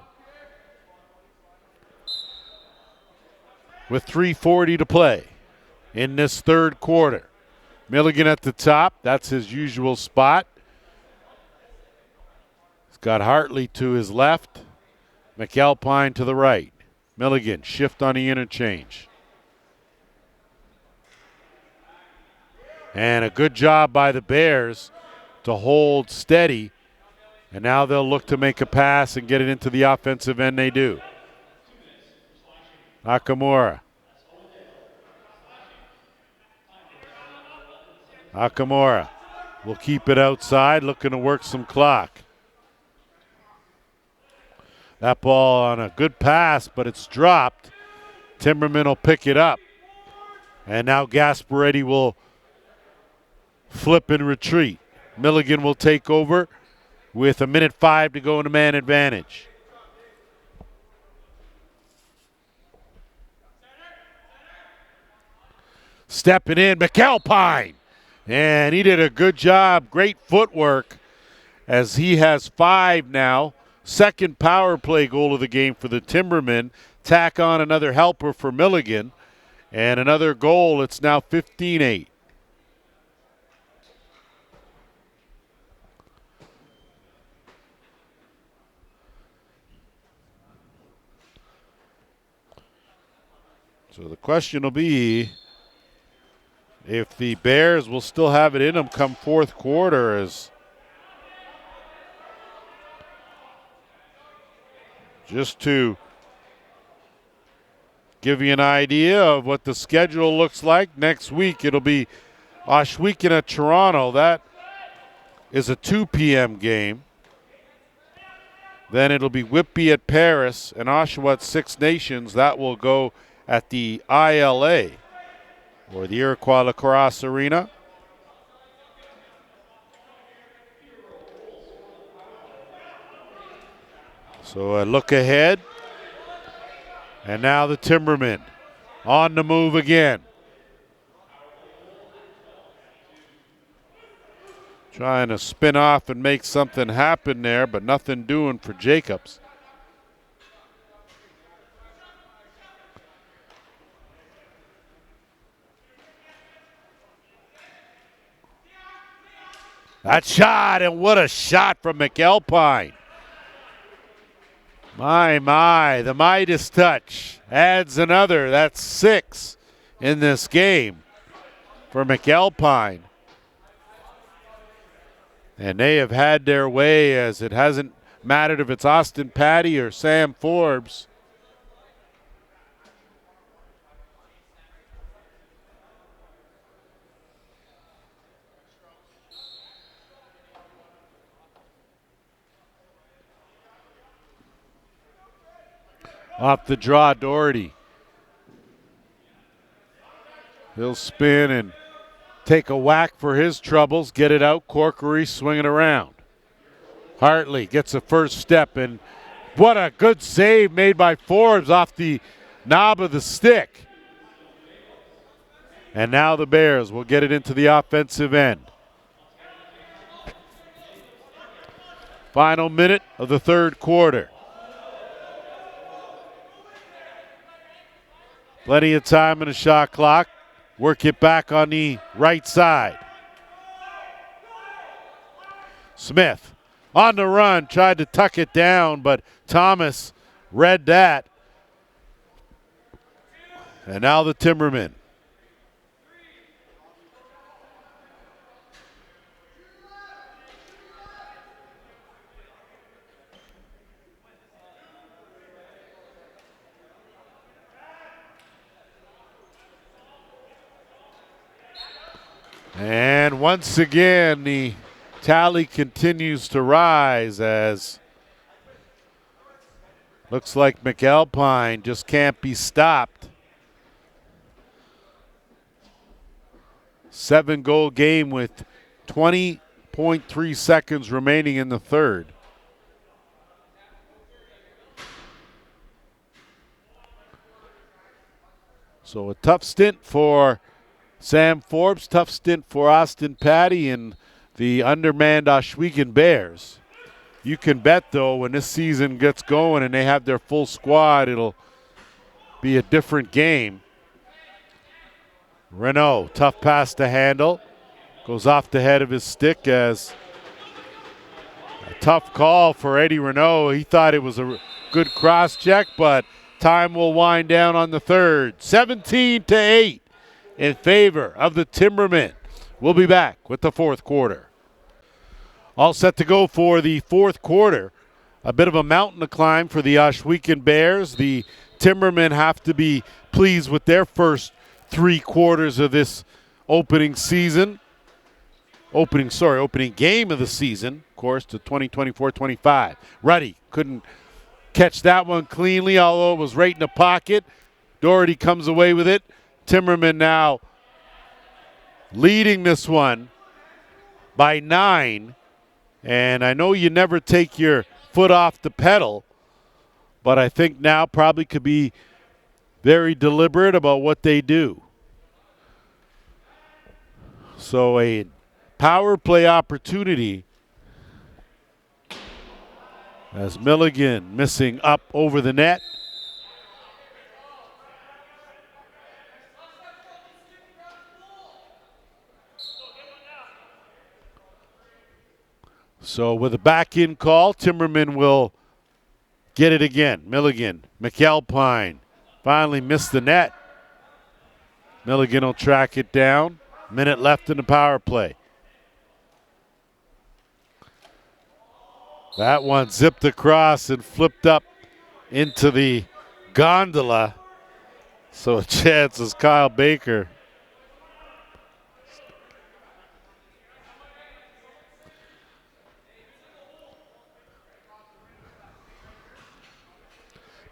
With 3:40 to play in this third quarter. Milligan at the top. That's his usual spot. He's got Hartley to his left. McAlpine to the right. Milligan shift on the interchange. And a good job by the Bears to hold steady. And now they'll look to make a pass and get it into the offensive end. They do. Nakamura. Nakamura will keep it outside, looking to work some clock. That ball on a good pass, but it's dropped. Timbermen will pick it up. And now Gasparetti will flip and retreat. Milligan will take over with 1:05 to go in a man advantage. Stepping in, McAlpine. And he did a good job. Great footwork as he has 5 now. Second power play goal of the game for the Timbermen. Tack on another helper for Milligan. And another goal. It's now 15-8. So the question will be if the Bears will still have it in them come fourth quarter. As just to give you an idea of what the schedule looks like, next week it'll be Ohsweken at Toronto. That is a 2 p.m. game. Then it'll be Whitby at Paris and Oshawa at Six Nations. That will go at the ILA, or the Iroquois Lacrosse Arena. So a look ahead. And now the Timbermen on the move again. Trying to spin off and make something happen there, but nothing doing for Jacobs. That shot, and what a shot from McAlpine. My, the Midas touch adds another. That's 6 in this game for McAlpine. And they have had their way, as it hasn't mattered if it's Austin Patty or Sam Forbes. Off the draw, Doherty. He'll spin and take a whack for his troubles, get it out. Corkery swinging around. Hartley gets a first step, and what a good save made by Forbes off the knob of the stick. And now the Bears will get it into the offensive end. Final minute of the third quarter. Plenty of time in the shot clock. Work it back on the right side. Smith on the run, tried to tuck it down, but Thomas read that. And now the Timbermen. And once again, the tally continues to rise, as looks like McAlpine just can't be stopped. 7-goal game with 20.3 seconds remaining in the third. So a tough stint for Sam Forbes, tough stint for Austin Patty and the undermanned Ohsweken Bears. You can bet, though, when this season gets going and they have their full squad, it'll be a different game. Renault, tough pass to handle. Goes off the head of his stick, as a tough call for Eddie Renault. He thought it was a good cross check, but time will wind down on the third. 17-8. In favor of the Timbermen. We'll be back with the fourth quarter. All set to go for the fourth quarter. A bit of a mountain to climb for the Ohsweken Bears. The Timbermen have to be pleased with their first 3 quarters of this opening game of the season, of course, to 2024-25. Ruddy couldn't catch that one cleanly, although it was right in the pocket. Doherty comes away with it. Timbermen now leading this one by 9. And I know you never take your foot off the pedal, but I think now probably could be very deliberate about what they do. So a power play opportunity as Milligan missing up over the net. So with a back-in call, Timbermen will get it again. Milligan, McAlpine finally missed the net. Milligan will track it down. Minute left in the power play. That one zipped across and flipped up into the gondola. So a chance is Kyle Baker.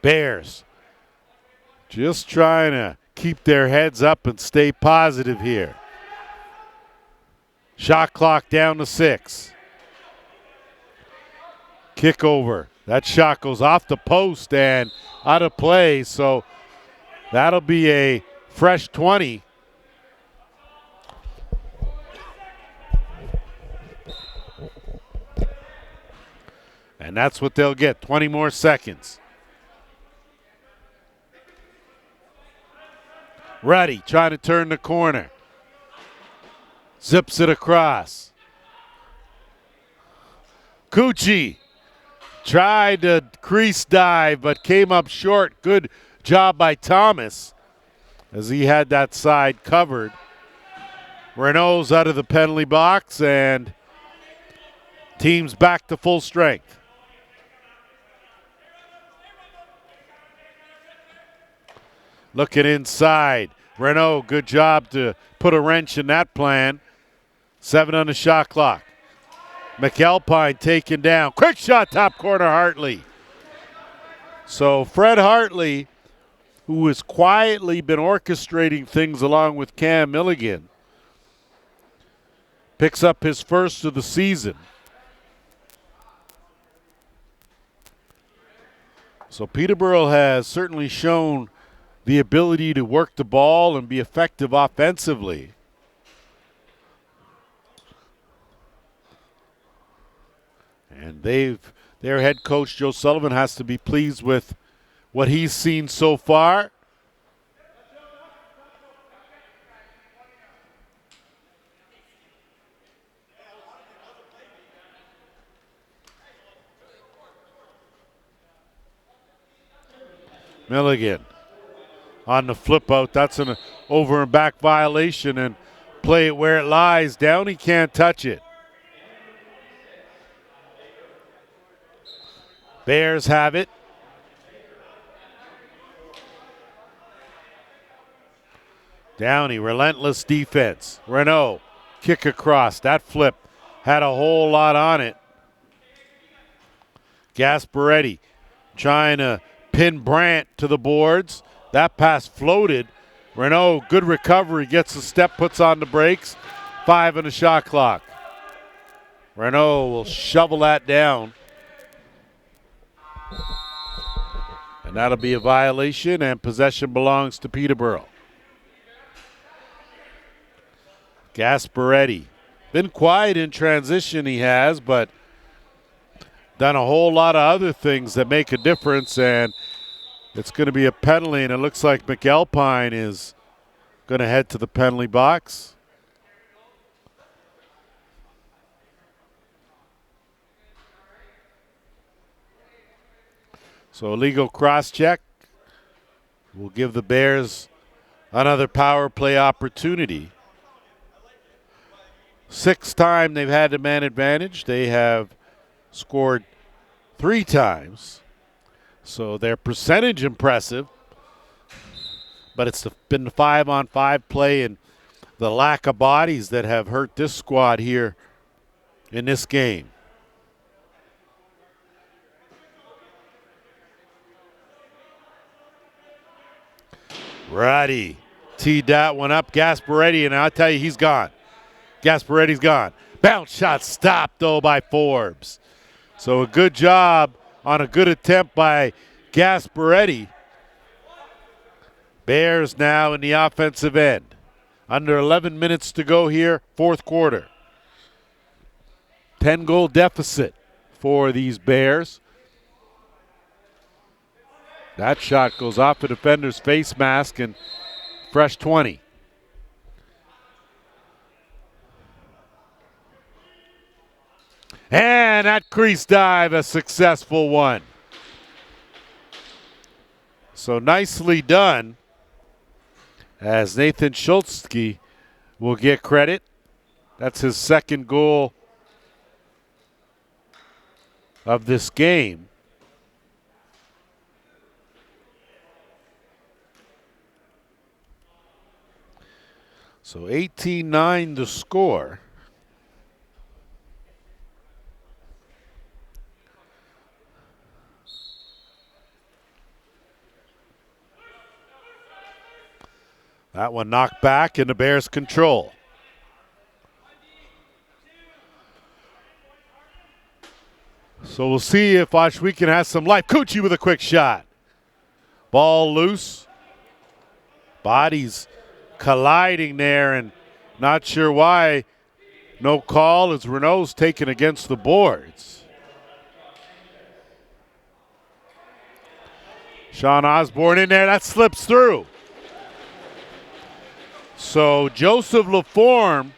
Bears just trying to keep their heads up and stay positive here. Shot clock down to 6. Kick over. That shot goes off the post and out of play, so that'll be a fresh 20. And that's what they'll get, 20 more seconds. Ruddy trying to turn the corner. Zips it across. Cucci tried to crease dive but came up short. Good job by Thomas as he had that side covered. Renault's out of the penalty box and team's back to full strength. Looking inside. Renault, good job to put a wrench in that plan. 7 on the shot clock. McAlpine taken down. Quick shot, top corner, Hartley. So Fred Hartley, who has quietly been orchestrating things along with Cam Milligan, picks up his first of the season. So Peterborough has certainly shown the ability to work the ball and be effective offensively. And their head coach, Joe Sullivan, has to be pleased with what he's seen so far. Milligan on the flip out. That's an over and back violation, and play it where it lies. Downey can't touch it. Bears have it. Downey, relentless defense. Renault, kick across. That flip had a whole lot on it. Gasparetti trying to pin Brandt to the boards. That pass floated. Renault, good recovery, gets a step, puts on the brakes. 5 on the shot clock. Renault will shovel that down. And that'll be a violation, and possession belongs to Peterborough. Gasparetti. Been quiet in transition, he has, but done a whole lot of other things that make a difference, and it's going to be a penalty, and it looks like McAlpine is going to head to the penalty box. So illegal cross-check will give the Bears another power play opportunity. 6th time they've had the man advantage. They have scored 3 times. So their percentage impressive, but it's been the 5-on-5 play and the lack of bodies that have hurt this squad here in this game. Ruddy teed that one up. Gasparetti, and I'll tell you, he's gone. Gasparetti's gone. Bounce shot stopped, though, by Forbes. So a good job on a good attempt by Gasparetti. Bears now in the offensive end. Under 11 minutes to go here, fourth quarter. 10-goal deficit for these Bears. That shot goes off the defender's face mask and fresh 20. And that crease dive, a successful one. So nicely done, as Nathan Schultzke will get credit. That's his second goal of this game. So 18-9 the score. That one knocked back and the Bears control. So we'll see if Ohsweken has some life. Cucci with a quick shot. Ball loose. Bodies colliding there, and not sure why. No call as Renault's taken against the boards. Sean Osborne in there. That slips through. So Joseph Laforme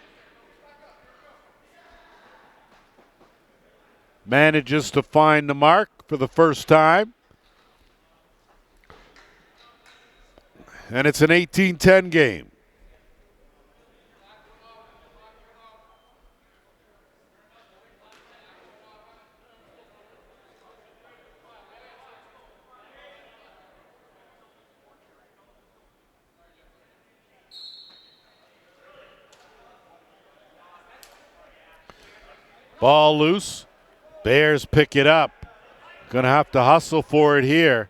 manages to find the mark for the first time. And it's an 18-10 game. Ball loose. Bears pick it up. Gonna have to hustle for it here.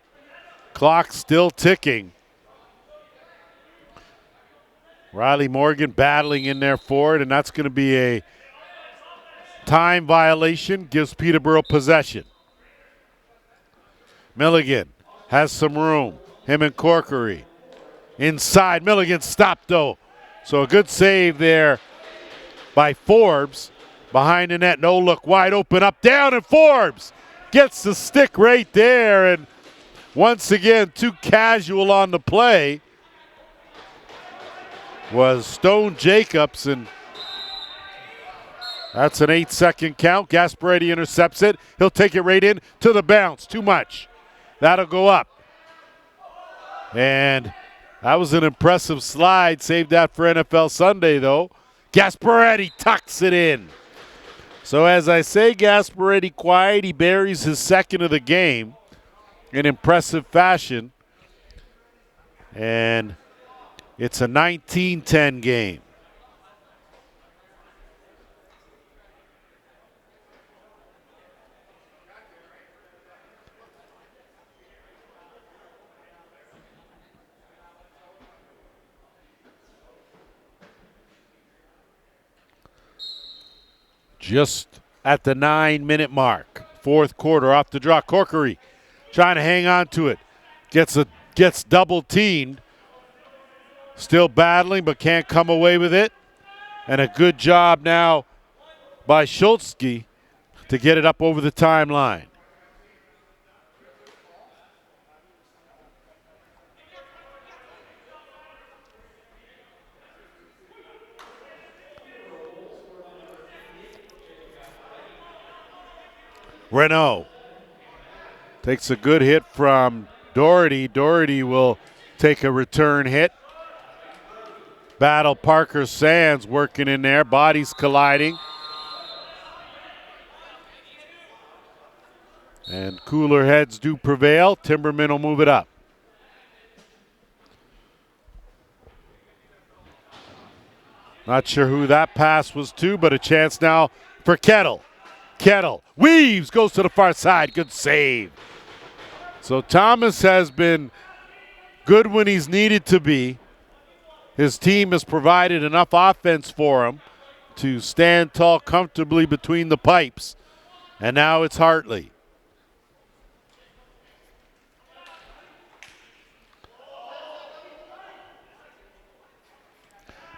Clock still ticking. Riley Morgan battling in there for it, and that's going to be a time violation. Gives Peterborough possession. Milligan has some room. Him and Corkery. Inside. Milligan stopped, though. So a good save there by Forbes. Behind the net, no look, wide open, up, down, and Forbes gets the stick right there. And once again, too casual on the play was Stone Jacobs, and that's an 8-second count. Gasparetti intercepts it. He'll take it right in to the bounce. Too much. That'll go up. And that was an impressive slide. Saved that for NFL Sunday, though. Gasparetti tucks it in. So as I say, Gasparetti quiet. He buries his second of the game in impressive fashion. And it's a 19-10 game. Just at the 9-minute mark. Fourth quarter off the draw. Corkery trying to hang on to it. Gets double teamed. Still battling but can't come away with it. And a good job now by Schultzke to get it up over the timeline. Renault takes a good hit from Doherty. Doherty will take a return hit. Battle Parker Sands working in there. Bodies colliding. And cooler heads do prevail. Timbermen will move it up. Not sure who that pass was to, but a chance now for Kettle. Kettle weaves, goes to the far side. Good save. So Thomas has been good when he's needed to be. His team has provided enough offense for him to stand tall comfortably between the pipes. And now it's Hartley.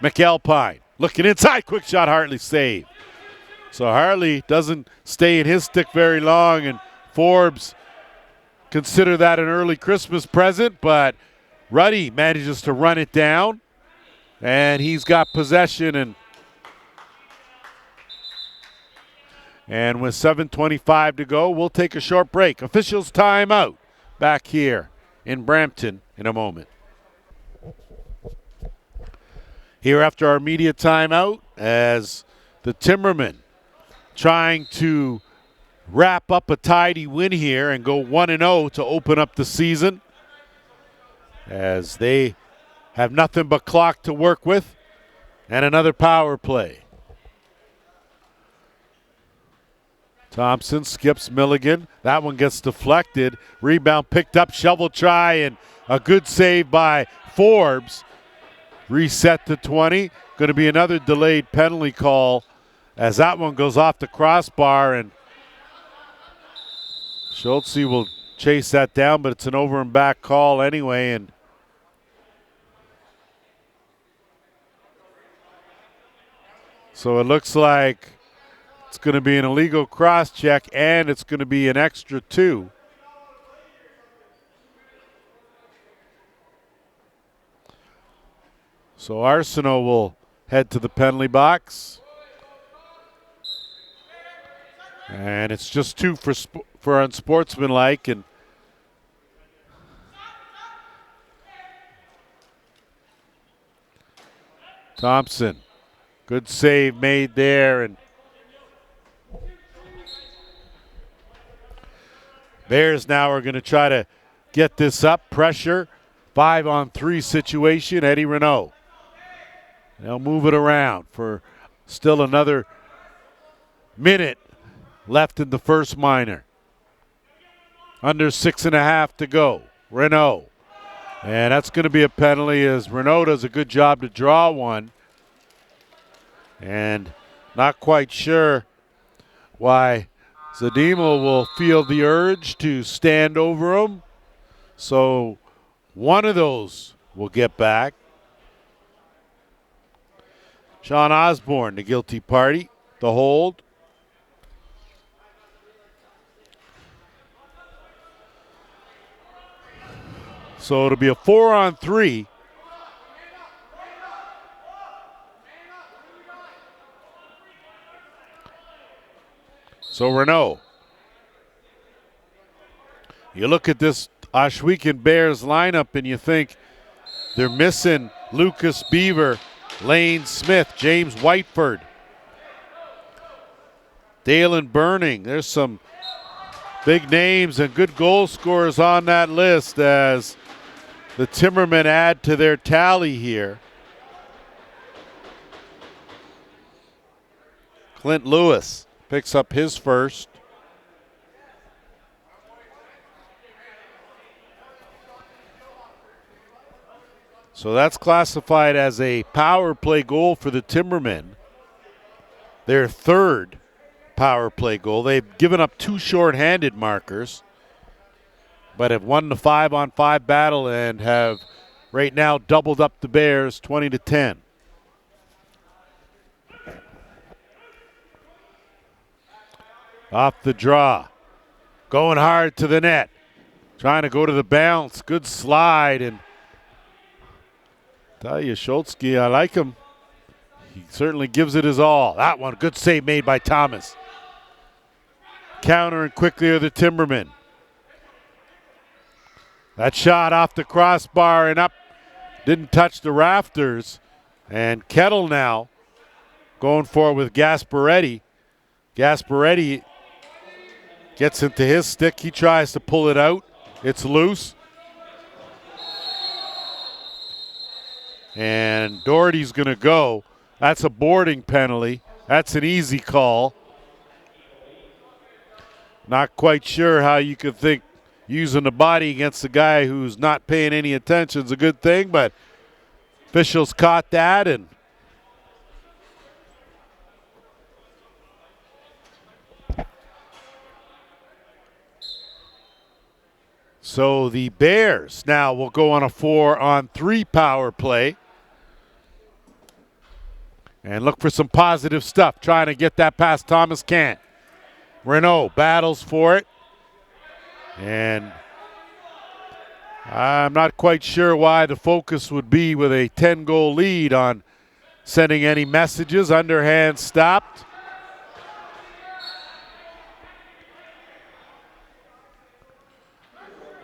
McAlpine looking inside, quick shot, Hartley save. So Hartley doesn't stay in his stick very long, and Forbes consider that an early Christmas present, but Ruddy manages to run it down, and he's got possession, and with 7:25 to go, we'll take a short break. Officials timeout back here in Brampton in a moment. Here after our media timeout, as the Timbermen trying to wrap up a tidy win here and go 1-0 to open up the season, as they have nothing but clock to work with and another power play. Thompson skips Milligan. That one gets deflected. Rebound picked up, shovel try, and a good save by Forbes. Reset to 20. Going to be another delayed penalty call as that one goes off the crossbar, and Schultze will chase that down, but it's an over and back call anyway. And so it looks like it's going to be an illegal cross check, and it's going to be an extra 2. So Arsenault will head to the penalty box. And it's just 2 for unsportsmanlike. And Thompson, good save made there. And Bears now are going to try to get this up. Pressure, 5-on-3 situation. Eddie Renault. They'll move it around for still another minute left in the first minor. Under 6.5 to go. Renault. And that's going to be a penalty as Renault does a good job to draw one. And not quite sure why Zadimo will feel the urge to stand over him. So one of those will get back. Sean Osborne, the guilty party, the hold. So it'll be a 4-on-3. So Renault. You look at this Ohsweken Bears lineup and you think they're missing Lucas Beaver, Lane Smith, James Whiteford, Dalen Burning. There's some big names and good goal scorers on that list as the Timbermen add to their tally here. Clint Lewis picks up his first. So that's classified as a power play goal for the Timbermen. Their third power play goal. They've given up 2 shorthanded markers, but have won the 5-on-5 battle and have right now doubled up the Bears 20-10. Off the draw. Going hard to the net. Trying to go to the bounce. Good slide. And tell you, Schultze, I like him. He certainly gives it his all. That one, good save made by Thomas. Countering quickly are the Timbermen. That shot off the crossbar and up. Didn't touch the rafters. And Kettle now going for it with Gasparetti. Gasparetti gets into his stick. He tries to pull it out. It's loose. And Doherty's going to go. That's a boarding penalty. That's an easy call. Not quite sure how you could think using the body against the guy who's not paying any attention is a good thing, but officials caught that, and So the Bears now will go on a 4-on-3 power play. And look for some positive stuff. Trying to get that past Thomas can't. Renault battles for it. And I'm not quite sure why the focus would be with a 10-goal lead on sending any messages. Underhand stopped.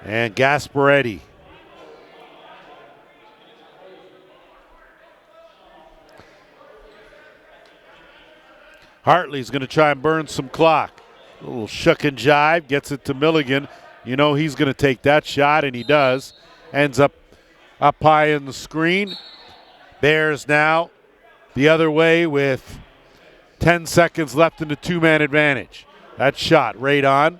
And Gasparetti. Hartley's going to try and burn some clock. A little shuck and jive, gets it to Milligan. You know he's going to take that shot, and he does. Ends up high in the screen. Bears now the other way with 10 seconds left in the two-man advantage. That shot right on.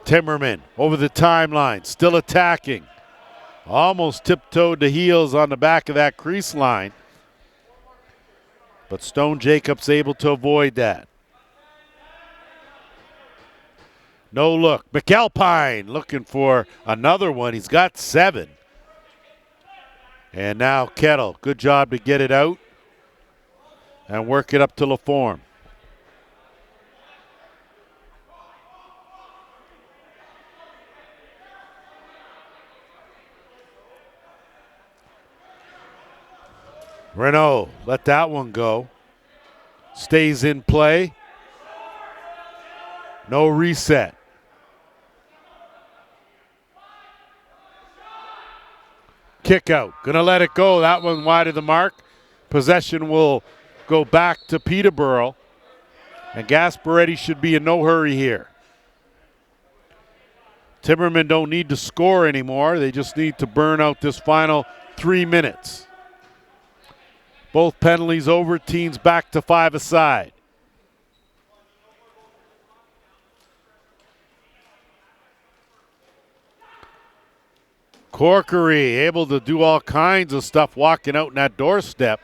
Timbermen over the timeline, still attacking. Almost tiptoed the heels on the back of that crease line. But Stone Jacobs able to avoid that. No look. McAlpine looking for another one. He's got 7. And now Kettle. Good job to get it out and work it up to LaForme. Renault let that one go. Stays in play. No reset. Kick out. Gonna let it go. That one wide of the mark. Possession will go back to Peterborough. And Gasparetti should be in no hurry here. Timbermen don't need to score anymore. They just need to burn out this final 3 minutes. Both penalties over, teams back to 5 aside. Corkery able to do all kinds of stuff walking out in that doorstep.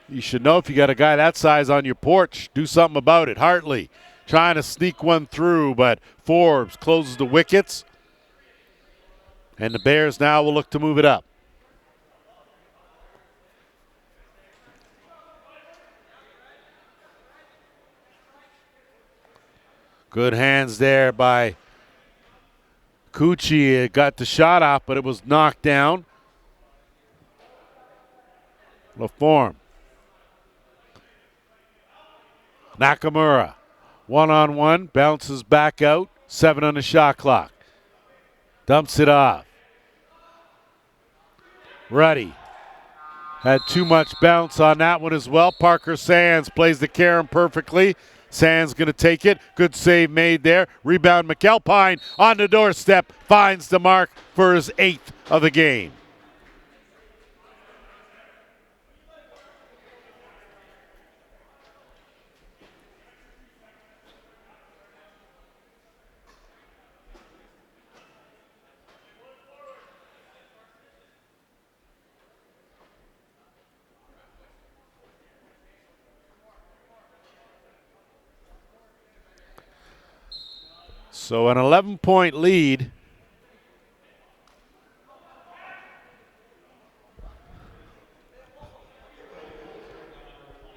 You should know if you got a guy that size on your porch, do something about it. Hartley trying to sneak one through, but Forbes closes the wickets. And the Bears now will look to move it up. Good hands there by Cucci. It got the shot off, but it was knocked down. LaForme. Nakamura. 1-on-1. Bounces back out. 7 on the shot clock. Dumps it off. Ruddy. Had too much bounce on that one as well. Parker Sands plays the carom perfectly. Sands going to take it. Good save made there. Rebound McAlpine on the doorstep. Finds the mark for his 8th of the game. So an 11-point lead.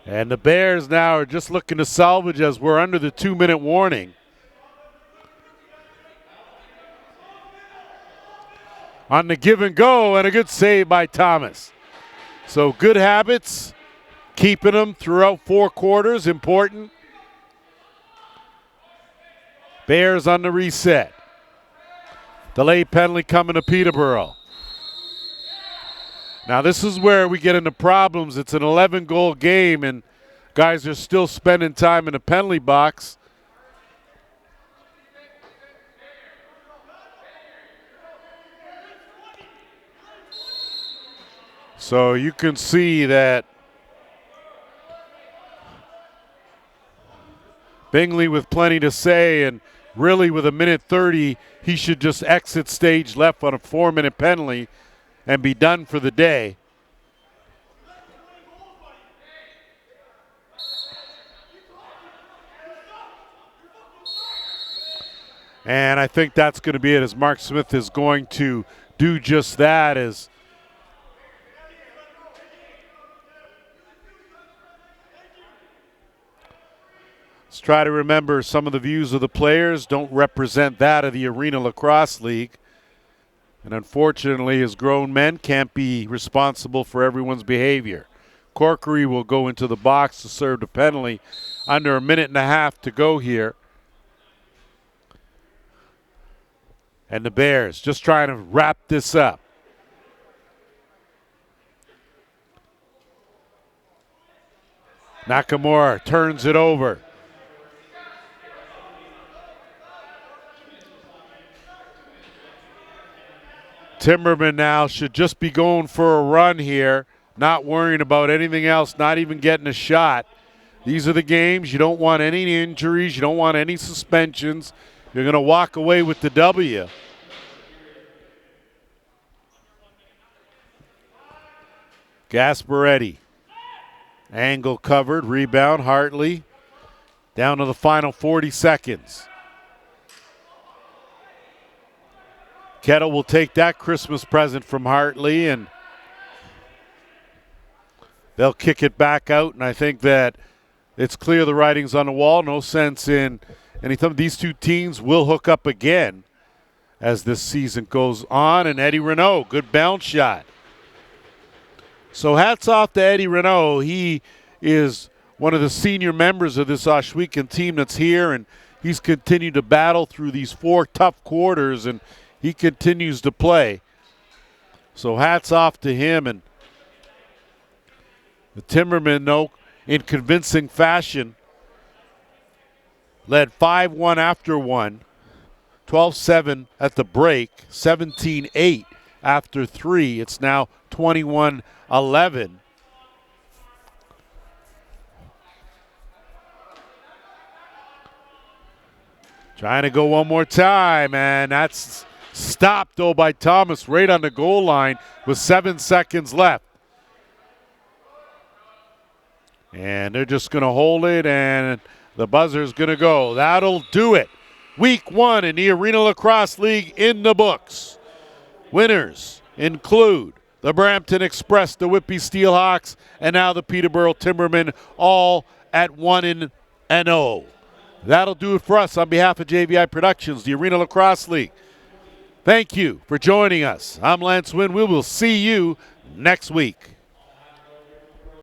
And the Bears now are just looking to salvage as we're under the 2-minute warning. On the give and go, and a good save by Thomas. So good habits, keeping them throughout 4 quarters, important. Bears on the reset. Delayed penalty coming to Peterborough. Now this is where we get into problems. It's an 11-goal game and guys are still spending time in the penalty box. So you can see that Bingley with plenty to say, and really with a minute 30, he should just exit stage left on a 4-minute penalty and be done for the day. And I think that's going to be it, as Mark Smith is going to do just that. Let's try to remember some of the views of the players don't represent that of the Arena Lacrosse League. And unfortunately, as grown men, can't be responsible for everyone's behavior. Corkery will go into the box to serve the penalty. Under a minute and a half to go here. And the Bears just trying to wrap this up. Nakamura turns it over. Timbermen now should just be going for a run here, not worrying about anything else, not even getting a shot. These are the games. You don't want any injuries. You don't want any suspensions. You're going to walk away with the W. Gasparetti. Angle covered. Rebound. Hartley. Down to the final 40 seconds. Kettle will take that Christmas present from Hartley, and they'll kick it back out. And I think that it's clear the writing's on the wall. No sense in anything. These two teams will hook up again as this season goes on. And Eddie Renaud, good bounce shot. So hats off to Eddie Renaud. He is one of the senior members of this Ohsweken team that's here, and he's continued to battle through these 4 tough quarters, and he continues to play. So hats off to him. And the Timbermen, though, in convincing fashion, led 5-1 after one, 12-7 at the break, 17-8 after 3. It's now 21-11. Trying to go one more time, and that's stopped, though, by Thomas right on the goal line with 7 seconds left. And they're just going to hold it, and the buzzer's going to go. That'll do it. Week 1 in the Arena Lacrosse League in the books. Winners include the Brampton Express, the Whitby Steelhawks, and now the Peterborough Timbermen, all at 1-0. That'll do it for us on behalf of JVI Productions, the Arena Lacrosse League. Thank you for joining us. I'm Lance Wynn. We will see you next week.